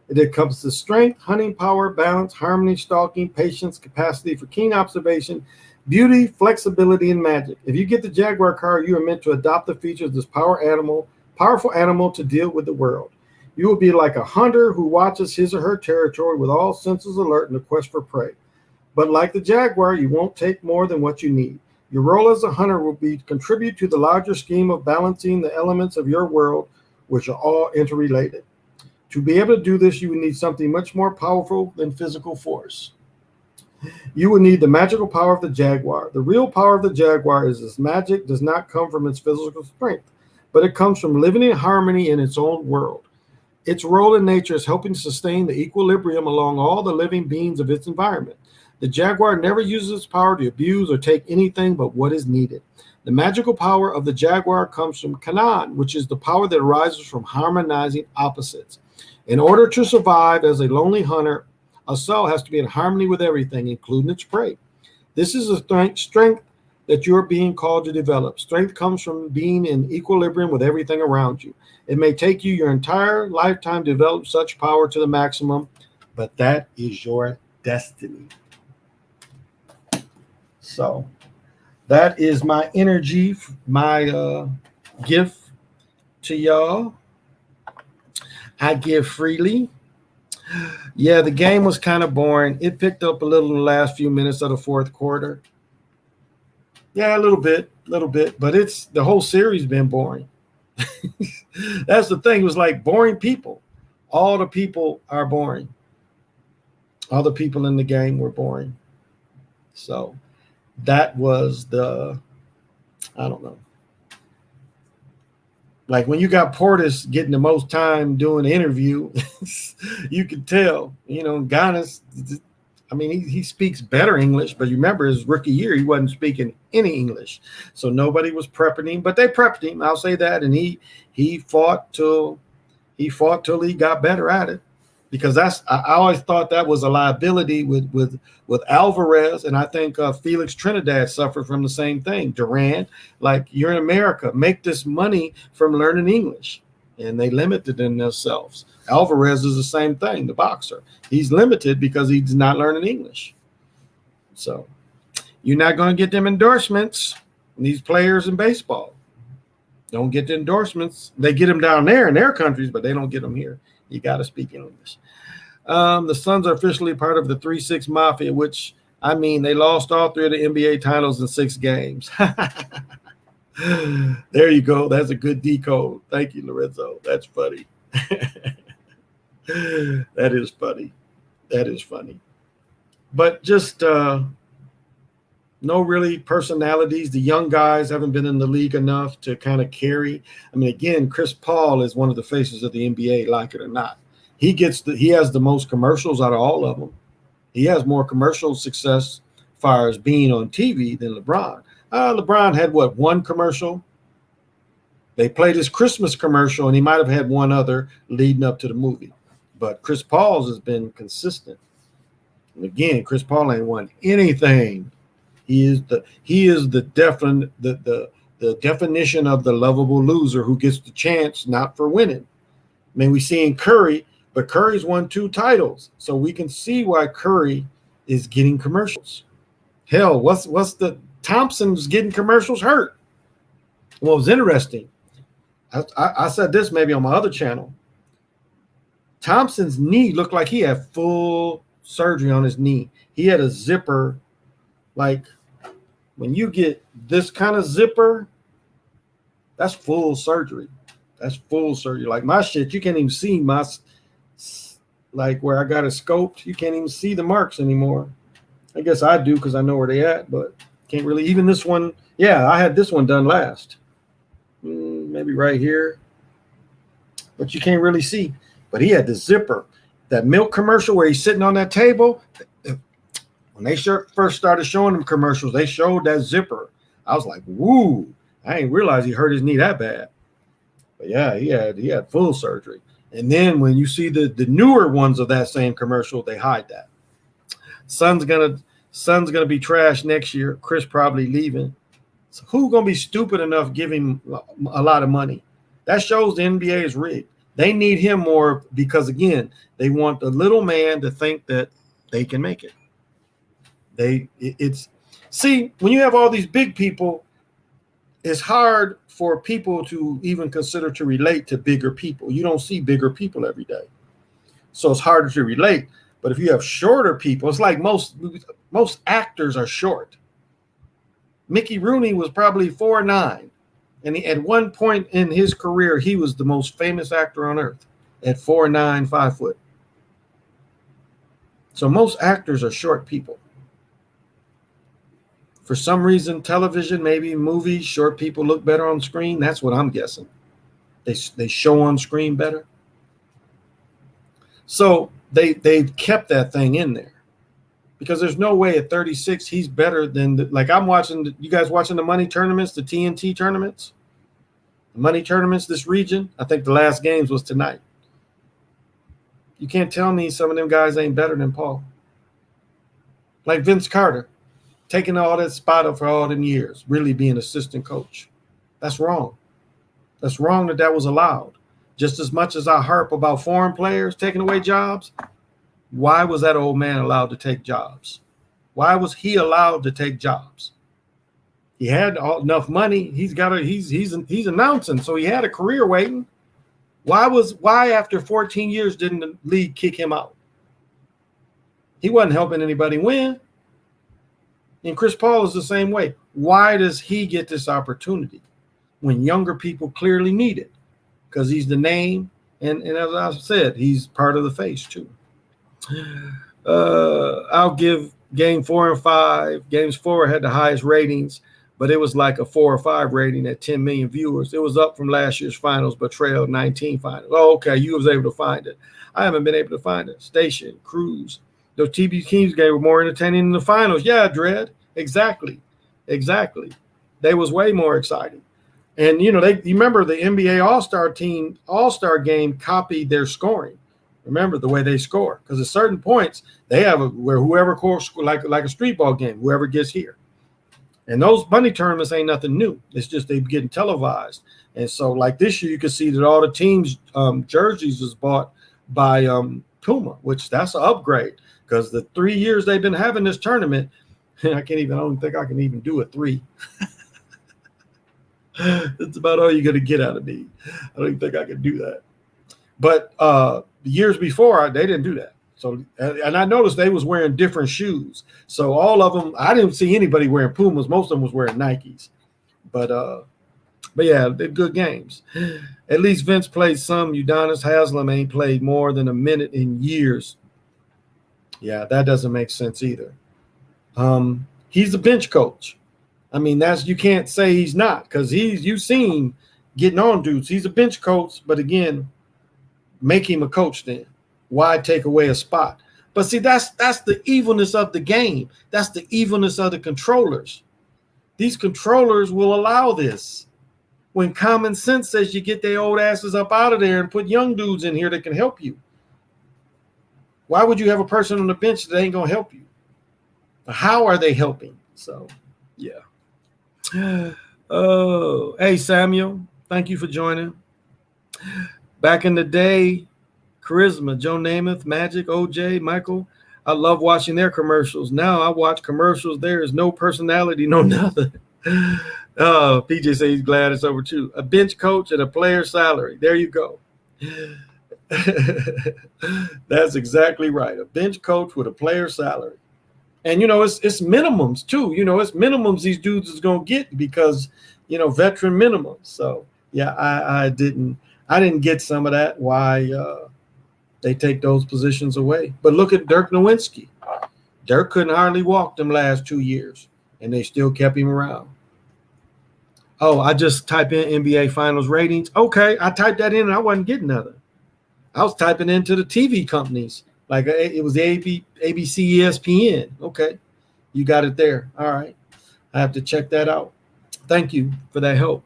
It encompasses strength, hunting power, balance, harmony, stalking, patience, capacity for keen observation, beauty, flexibility, and magic. If you get the Jaguar card, you are meant to adopt the features of this powerful animal to deal with the world. You will be like a hunter who watches his or her territory with all senses alert in the quest for prey. But like the Jaguar, you won't take more than what you need. Your role as a hunter will be to contribute to the larger scheme of balancing the elements of your world, which are all interrelated. To be able to do this, you will need something much more powerful than physical force. You will need the magical power of the Jaguar. The real power of the Jaguar is its magic does not come from its physical strength, but it comes from living in harmony in its own world. Its role in nature is helping sustain the equilibrium along all the living beings of its environment. The Jaguar never uses its power to abuse or take anything but what is needed. The magical power of the Jaguar comes from Kanan, which is the power that arises from harmonizing opposites. In order to survive as a lonely hunter, a cell has to be in harmony with everything, including its prey. This is a strength that you're being called to develop. Strength comes from being in equilibrium with everything around you. It may take you your entire lifetime to develop such power to the maximum, but that is your destiny. So that is my energy, my gift to y'all. I give freely. Yeah, the game was kind of boring. It picked up a little in the last few minutes of the fourth quarter. Yeah, a little bit, but it's the whole series been boring. That's the thing. It was like boring people. All the people are boring. All the people in the game were boring. So that was I don't know. Like when you got Portis getting the most time doing the interview, you could tell, Giannis, I mean, he speaks better English, but you remember his rookie year, he wasn't speaking any English. So nobody was prepping him, but they prepped him. I'll say that. And he fought till he got better at it, because I always thought that was a liability with Alvarez. And I think Felix Trinidad suffered from the same thing. Durant, like, you're in America, make this money from learning English. And they limited themselves. Alvarez is the same thing, the boxer. He's limited because he's not learning English. So you're not going to get them endorsements, these players in baseball. Don't get the endorsements. They get them down there in their countries, but they don't get them here. You got to speak English. The Suns are officially part of the 3-6 Mafia, which, I mean, they lost all 3 of the NBA titles in 6 games. There you go. That's a good decode. Thank you, Lorenzo. That's funny. That is funny. That is funny. But just no really personalities. The young guys haven't been in the league enough to kind of carry. I mean, again, Chris Paul is one of the faces of the NBA, like it or not. He has the most commercials out of all of them. He has more commercial success as far as being on TV than LeBron. LeBron had one commercial? They played his Christmas commercial, and he might have had one other leading up to the movie. But Chris Paul's has been consistent. And again, Chris Paul ain't won anything. He is the definition of the lovable loser who gets the chance not for winning. I mean, we seen Curry, but Curry's won 2 titles, so we can see why Curry is getting commercials. Hell, what's the Thompson's getting commercials hurt? Well, it was interesting. I said this maybe on my other channel. Thompson's knee looked like he had full surgery on his knee. He had a zipper. Like, when you get this kind of zipper, that's full surgery. That's full surgery. Like my shit, you can't even see like where I got it scoped. You can't even see the marks anymore. I guess I do because I know where they at, but can't really. Even this one, yeah, I had this one done last. Maybe right here. But you can't really see. But he had the zipper. That milk commercial where he's sitting on that table, when they first started showing them commercials, they showed that zipper. I was like, woo, I didn't realize he hurt his knee that bad. But yeah, he had full surgery. And then when you see the newer ones of that same commercial, they hide that. Son's gonna be trash next year. Chris probably leaving. So who's gonna be stupid enough to give him a lot of money? That shows the NBA is rigged. They need him more because, again, they want the little man to think that they can make it. See, when you have all these big people, it's hard for people to even consider to relate to bigger people. You don't see bigger people every day. So it's harder to relate. But if you have shorter people, it's like most actors are short. Mickey Rooney was probably 4'9". And at one point in his career, he was the most famous actor on earth at 4'9", 5 foot. So most actors are short people. For some reason, television, maybe movies, short people look better on screen. That's what I'm guessing. They show on screen better. So they've kept that thing in there. Because there's no way at 36 he's better than I'm watching. You guys watching the money tournaments, the TNT tournaments, the money tournaments this region. I think the last games was tonight. You can't tell me some of them guys ain't better than Paul. Like Vince Carter, taking all that spot up for all them years, really being assistant coach. That's wrong. That's wrong that was allowed. Just as much as I harp about foreign players taking away jobs. Why was that old man allowed to take jobs? Why was he allowed to take jobs? He had enough money. He's announcing, so he had a career waiting. Why after 14 years didn't the league kick him out? He wasn't helping anybody win. And Chris Paul is the same way. Why does he get this opportunity when younger people clearly need it? Because he's the name, and as I said, he's part of the face too. I'll give game 4 and 5. Games 4 had the highest ratings, but it was like a 4 or 5 rating at 10 million viewers. It was up from last year's finals, but trailed 19 finals. Oh, okay, you was able to find it. I haven't been able to find it. Station, Cruise. Those TB Kings games were more entertaining than the finals. Yeah, Dread. Exactly. They was way more exciting. And you remember the NBA All-Star game copied their scoring. Remember the way they score, because at certain points they have where whoever scores like a street ball game, whoever gets here. And those bunny tournaments ain't nothing new. It's just they getting televised. And so like this year, you can see that all the teams' jerseys was bought by Puma, which that's an upgrade, because the 3 years they've been having this tournament, I don't think I can even do a 3. That's about all you're going to get out of me. I don't even think I can do that. But the years before, they didn't do that. So, and I noticed they was wearing different shoes. So all of them, I didn't see anybody wearing Pumas. Most of them was wearing Nikes. But yeah, they're good games. At least Vince played some. Udonis Haslem ain't played more than a minute in years. Yeah, that doesn't make sense either. He's a bench coach. I mean, you can't say he's not, because you've seen getting on dudes. He's a bench coach, but again, make him a coach then. Why take away a spot? But see, that's the evilness of the game. That's the evilness of the controllers. These controllers will allow this. When common sense says you get their old asses up out of there and put young dudes in here that can help you. Why would you have a person on the bench that ain't going to help you? How are they helping? So, yeah. Oh, hey, Samuel. Thank you for joining. Back in the day, Charisma, Joe Namath, Magic, OJ, Michael. I love watching their commercials. Now I watch commercials. There is no personality, no nothing. PJ says he's glad it's over too. A bench coach at a player's salary. There you go. That's exactly right. A bench coach with a player's salary. And, it's minimums too. It's minimums these dudes is going to get because, veteran minimums. So, yeah, I didn't get some of that, why they take those positions away. But look at Dirk Nowitzki. Dirk couldn't hardly walk them last 2 years, and they still kept him around. Oh, I just type in NBA Finals ratings. Okay, I typed that in, and I wasn't getting nothing. I was typing into the TV companies. Like it was the ABC, ESPN. Okay, you got it there. All right. I have to check that out. Thank you for that help.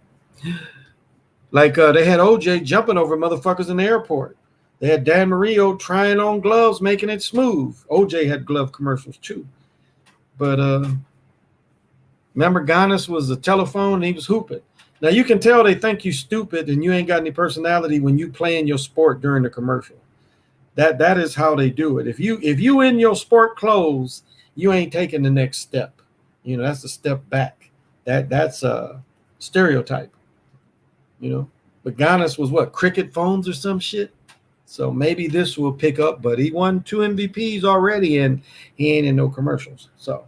Like they had OJ jumping over motherfuckers in the airport. They had Dan Marino trying on gloves, making it smooth. OJ had glove commercials too. But remember, Giannis was a telephone and he was hooping. Now you can tell they think you stupid and you ain't got any personality when you play in your sport during the commercial. That is how they do it. If you in your sport clothes, you ain't taking the next step. That's a step back. That's a stereotype. But Giannis was what, cricket phones or some shit? So maybe this will pick up, but he won 2 MVPs already and he ain't in no commercials. So,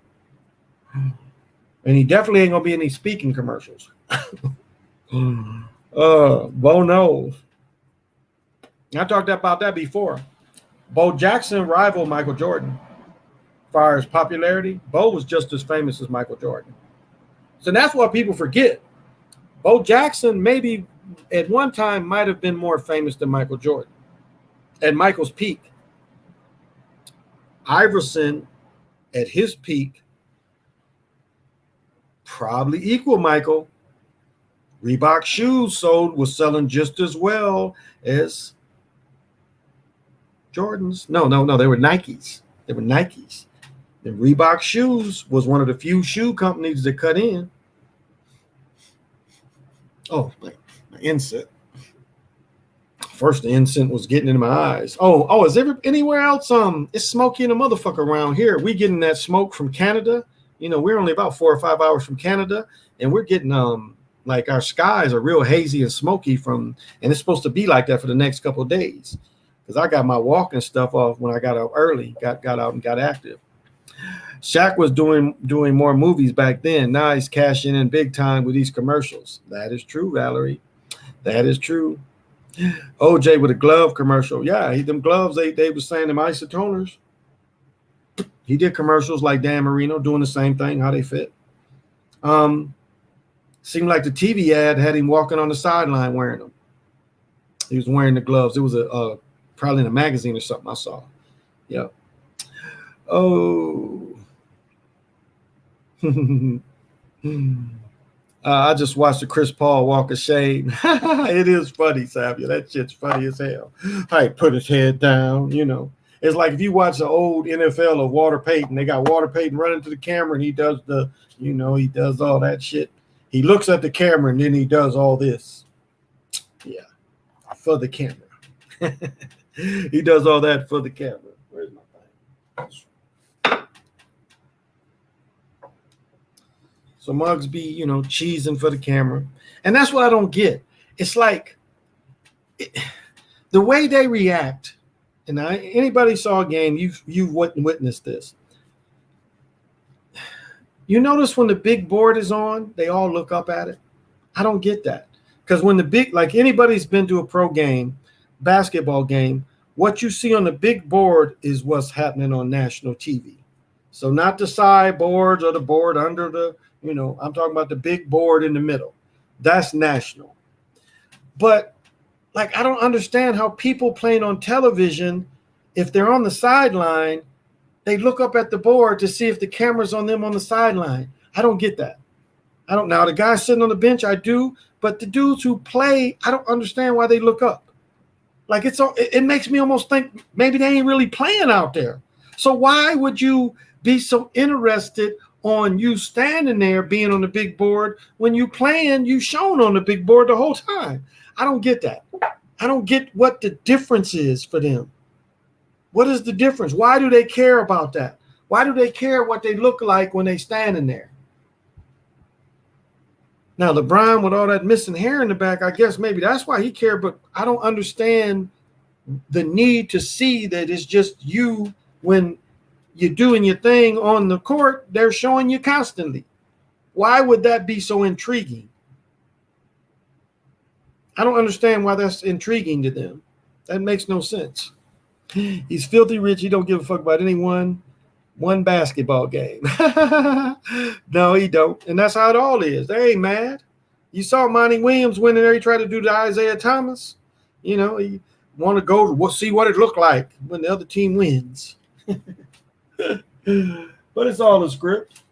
and he definitely ain't gonna be in any speaking commercials. Bo knows. I talked about that before. Bo Jackson rivaled Michael Jordan as far as popularity. Bo was just as famous as Michael Jordan. So that's what people forget. Bo Jackson maybe at one time might have been more famous than Michael Jordan at Michael's peak. Iverson at his peak probably equal Michael. Reebok shoes was selling just as well as Jordans. No, they were Nikes. And Reebok shoes was one of the few shoe companies that cut in. Oh, my incense. First, the incense was getting in my eyes. Oh, is there anywhere else? It's smoky in a motherfucker around here. We getting that smoke from Canada. We're only about 4 or 5 hours from Canada, and we're getting like our skies are real hazy and smoky and it's supposed to be like that for the next couple of days. Because I got my walking stuff off when I got up early, got out and got active. Shaq was doing more movies back then. Now he's cashing in big time with these commercials. That is true, Valerie. That is true. OJ with a glove commercial. Yeah, them gloves, they were saying them isotoners. He did commercials like Dan Marino doing the same thing, how they fit. Seemed like the TV ad had him walking on the sideline wearing them. He was wearing the gloves. It was probably in a magazine or something I saw. Yeah. Oh. I just watched the Chris Paul walk of shame. It is funny, Samuel. That shit's funny as hell. He put his head down, you know. It's like if you watch the old NFL of Walter Payton, they got Walter Payton running to the camera and he does he does all that shit. He looks at the camera and then he does all this. Yeah, for the camera. He does all that for the camera. Where's my thing? So Muggs be, cheesing for the camera. And that's what I don't get. It's like the way they react. And anybody saw a game, you've witnessed this. You notice when the big board is on, they all look up at it. I don't get that. Because when like anybody's been to a pro game, basketball game, what you see on the big board is what's happening on national TV. So not the side boards or the board under the, I'm talking about the big board in the middle. That's national. But like, I don't understand how people playing on television, if they're on the sideline, they look up at the board to see if the camera's on them on the sideline. I don't get that. Now the guys sitting on the bench, I do, but the dudes who play, I don't understand why they look up. Like it makes me almost think maybe they ain't really playing out there. So why would you be so interested on you standing there being on the big board when you playing, you shown on the big board the whole time? I don't get that. I don't get what the difference is for them. What is the difference? Why do they care about that? Why do they care what they look like when they standing there? Now, LeBron, with all that missing hair in the back, I guess maybe that's why he cared, but I don't understand the need to see that it's just you when you're doing your thing on the court, they're showing you constantly. Why would that be so intriguing? I don't understand why that's intriguing to them. That makes no sense. He's filthy rich. He don't give a fuck about one basketball game. No, he don't. And that's how it all is. They ain't mad. You saw Monty Williams winning there. He tried to do the Isaiah Thomas. He want to go to see what it looked like when the other team wins. But it's all a script.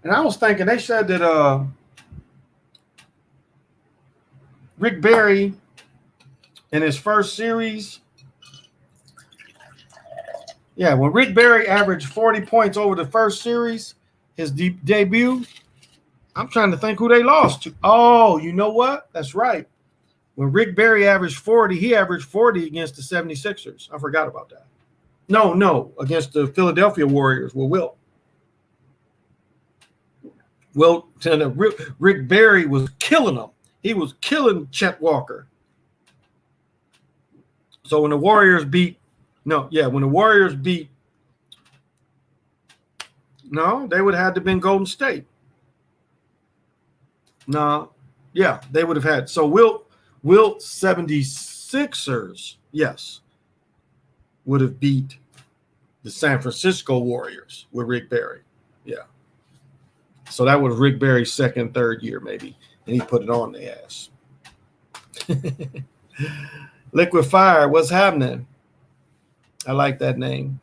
And I was thinking, they said that Rick Barry in his first series, when Rick Barry averaged 40 points over the first series, his debut, I'm trying to think who they lost to. Oh, you know what? That's right. When Rick Barry averaged 40, he averaged 40 against the 76ers. I forgot about that. No, against the Philadelphia Warriors with Wilt. Rick Barry was killing them. He was killing Chet Walker. So when the Warriors beat, they would have had to been Golden State. They would have had. So Wilt 76ers, yes, would have beat the San Francisco Warriors with Rick Barry. Yeah. So that was Rick Barry's second, third year, maybe. And he put it on the ass. Liquid Fire, what's happening? I like that name.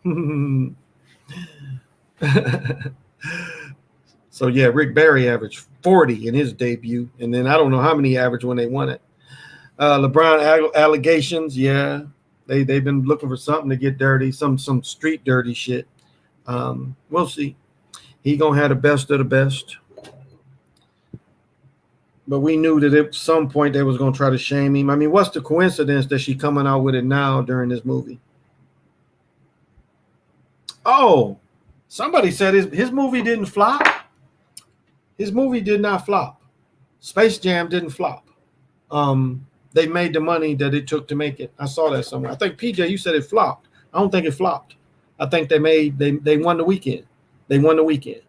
So, Rick Barry averaged 40 in his debut. And then I don't know how many he averaged when they won it. LeBron allegations, they've been looking for something to get dirty, some street dirty shit. We'll see. He gonna have the best of the best. But we knew that at some point they was gonna try to shame him. I mean, what's the coincidence that she coming out with it now during this movie? Oh, somebody said his movie didn't flop. His movie did not flop. Space Jam didn't flop. They made the money that it took to make it. I saw that somewhere. I think PJ, you said it flopped. I don't think it flopped. I think they won the weekend. They won the weekend.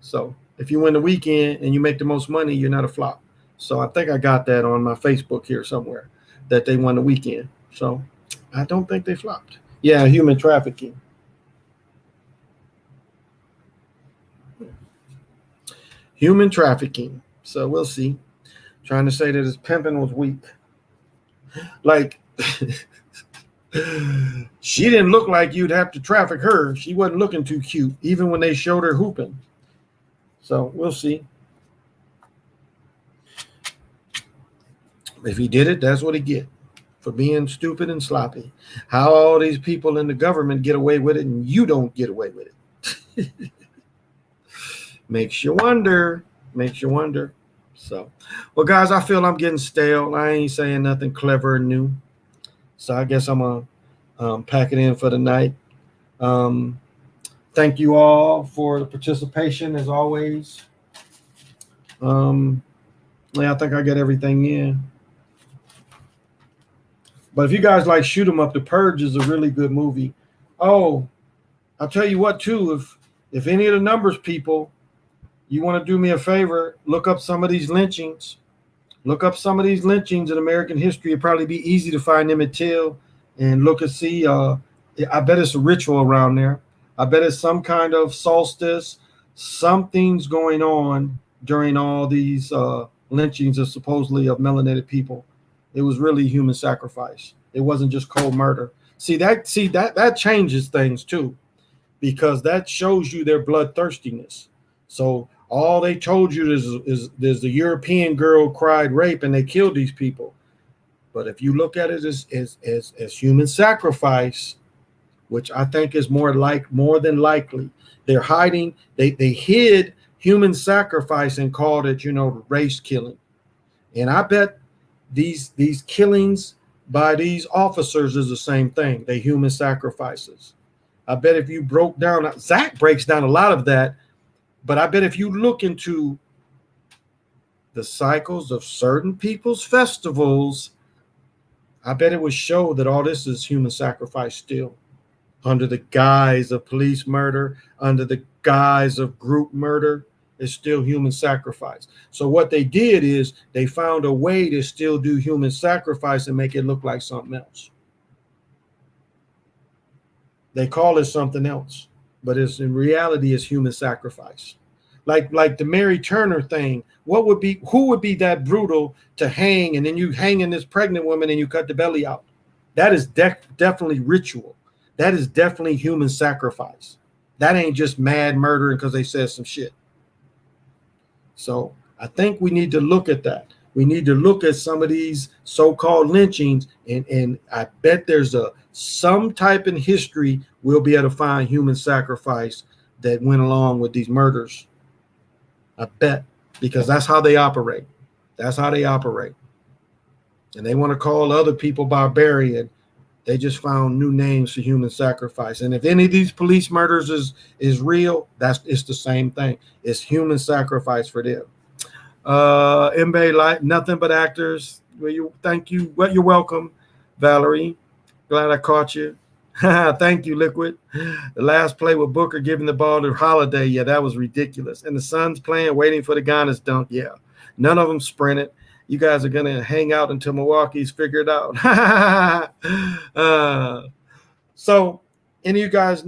So if you win the weekend and you make the most money, you're not a flop. So I think I got that on my Facebook here somewhere that they won the weekend. So I don't think they flopped. Yeah, human trafficking. Human trafficking. So we'll see. Trying to say that his pimping was weak. Like, she didn't look like you'd have to traffic her. She wasn't looking too cute, even when they showed her hooping. So we'll see. If he did it, that's what he get for being stupid and sloppy. How all these people in the government get away with it and you don't get away with it. Makes you wonder. Makes you wonder. So, well, guys, I feel I'm getting stale. I ain't saying nothing clever and new. So I guess I'm going to pack it in for the night. Thank you all for the participation, as always. Yeah, I think I get everything in. But if you guys like Shoot 'em Up, The Purge is a really good movie. Oh, I'll tell you what, too. If any of the numbers people, you want to do me a favor, look up some of these lynchings. Look up some of these lynchings in American history. It'd probably be easy to find Emmett Till and look and see. I bet it's a ritual around there. I bet it's some kind of solstice. Something's going on during all these lynchings of supposedly of melanated people. It was really human sacrifice. It wasn't just cold murder. That changes things too, because that shows you their bloodthirstiness. So all they told you is the European girl cried rape and they killed these people. But if you look at it as human sacrifice, which I think is more than likely, they're hiding. They hid human sacrifice and called it, race killing. And I bet these killings by these officers is the same thing. They human sacrifices. I bet if you broke down, Zach breaks down a lot of that, but I bet if you look into the cycles of certain people's festivals, I bet it would show that all this is human sacrifice still, under the guise of police murder, under the guise of group murder. It's still human sacrifice. So what they did is they found a way to still do human sacrifice and make it look like something else. They call it something else, but in reality it's human sacrifice. Like the Mary Turner thing. Who would be that brutal to hang, and then you hang in this pregnant woman and you cut the belly out? That is definitely ritual. That is definitely human sacrifice. That ain't just mad murdering because they said some shit. So I think we need to look at that. We need to look at some of these so-called lynchings, and I bet there's some type in history we'll be able to find human sacrifice that went along with these murders. I bet, because that's how they operate. That's how they operate. And they want to call other people barbarian. They just found new names for human sacrifice. And if any of these police murders is real, it's the same thing. It's human sacrifice for them. MBA like nothing but actors. Thank you. Well, you're welcome, Valerie. Glad I caught you. Thank you, Liquid. The last play with Booker giving the ball to Holiday. Yeah, that was ridiculous. And the Suns playing, waiting for the Giannis dunk. Yeah, none of them sprinted. You guys are going to hang out until Milwaukee's figured out. So any of you guys,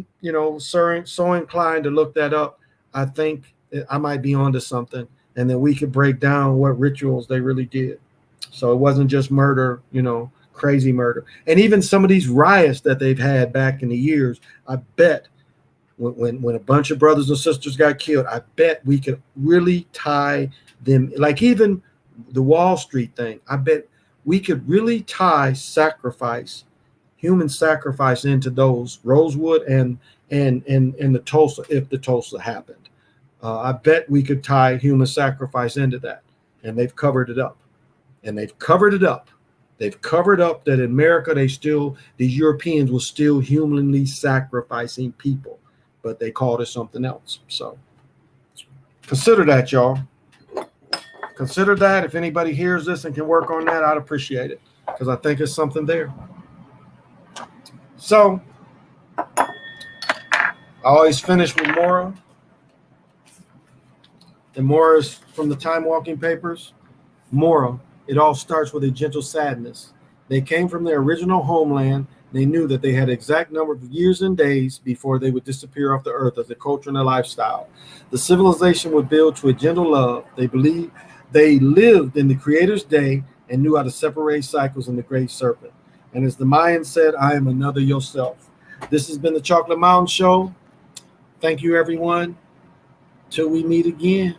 so inclined to look that up, I think I might be onto something. And then we could break down what rituals they really did. So it wasn't just murder, crazy murder. And even some of these riots that they've had back in the years, I bet when a bunch of brothers and sisters got killed, I bet we could really tie them, like even the Wall Street thing, I bet we could really tie human sacrifice into those Rosewood and the Tulsa, if the Tulsa happened. I bet we could tie human sacrifice into that. And they've covered it up. They've covered up that in America, these Europeans were still humanly sacrificing people, but they called it something else. So consider that, y'all. Consider that. If anybody hears this and can work on that, I'd appreciate it, because I think it's something there. So I always finish with Mora. And Mora is from the Time Walking Papers. Mora, it all starts with a gentle sadness. They came from their original homeland. They knew that they had an exact number of years and days before they would disappear off the earth as a culture and a lifestyle. The civilization would build to a gentle love. They believed they lived in the Creator's day and knew how to separate cycles in the Great Serpent. And as the Mayans said, I am another yourself. This has been the Chocolate Mountain Show. Thank you, everyone. Till we meet again.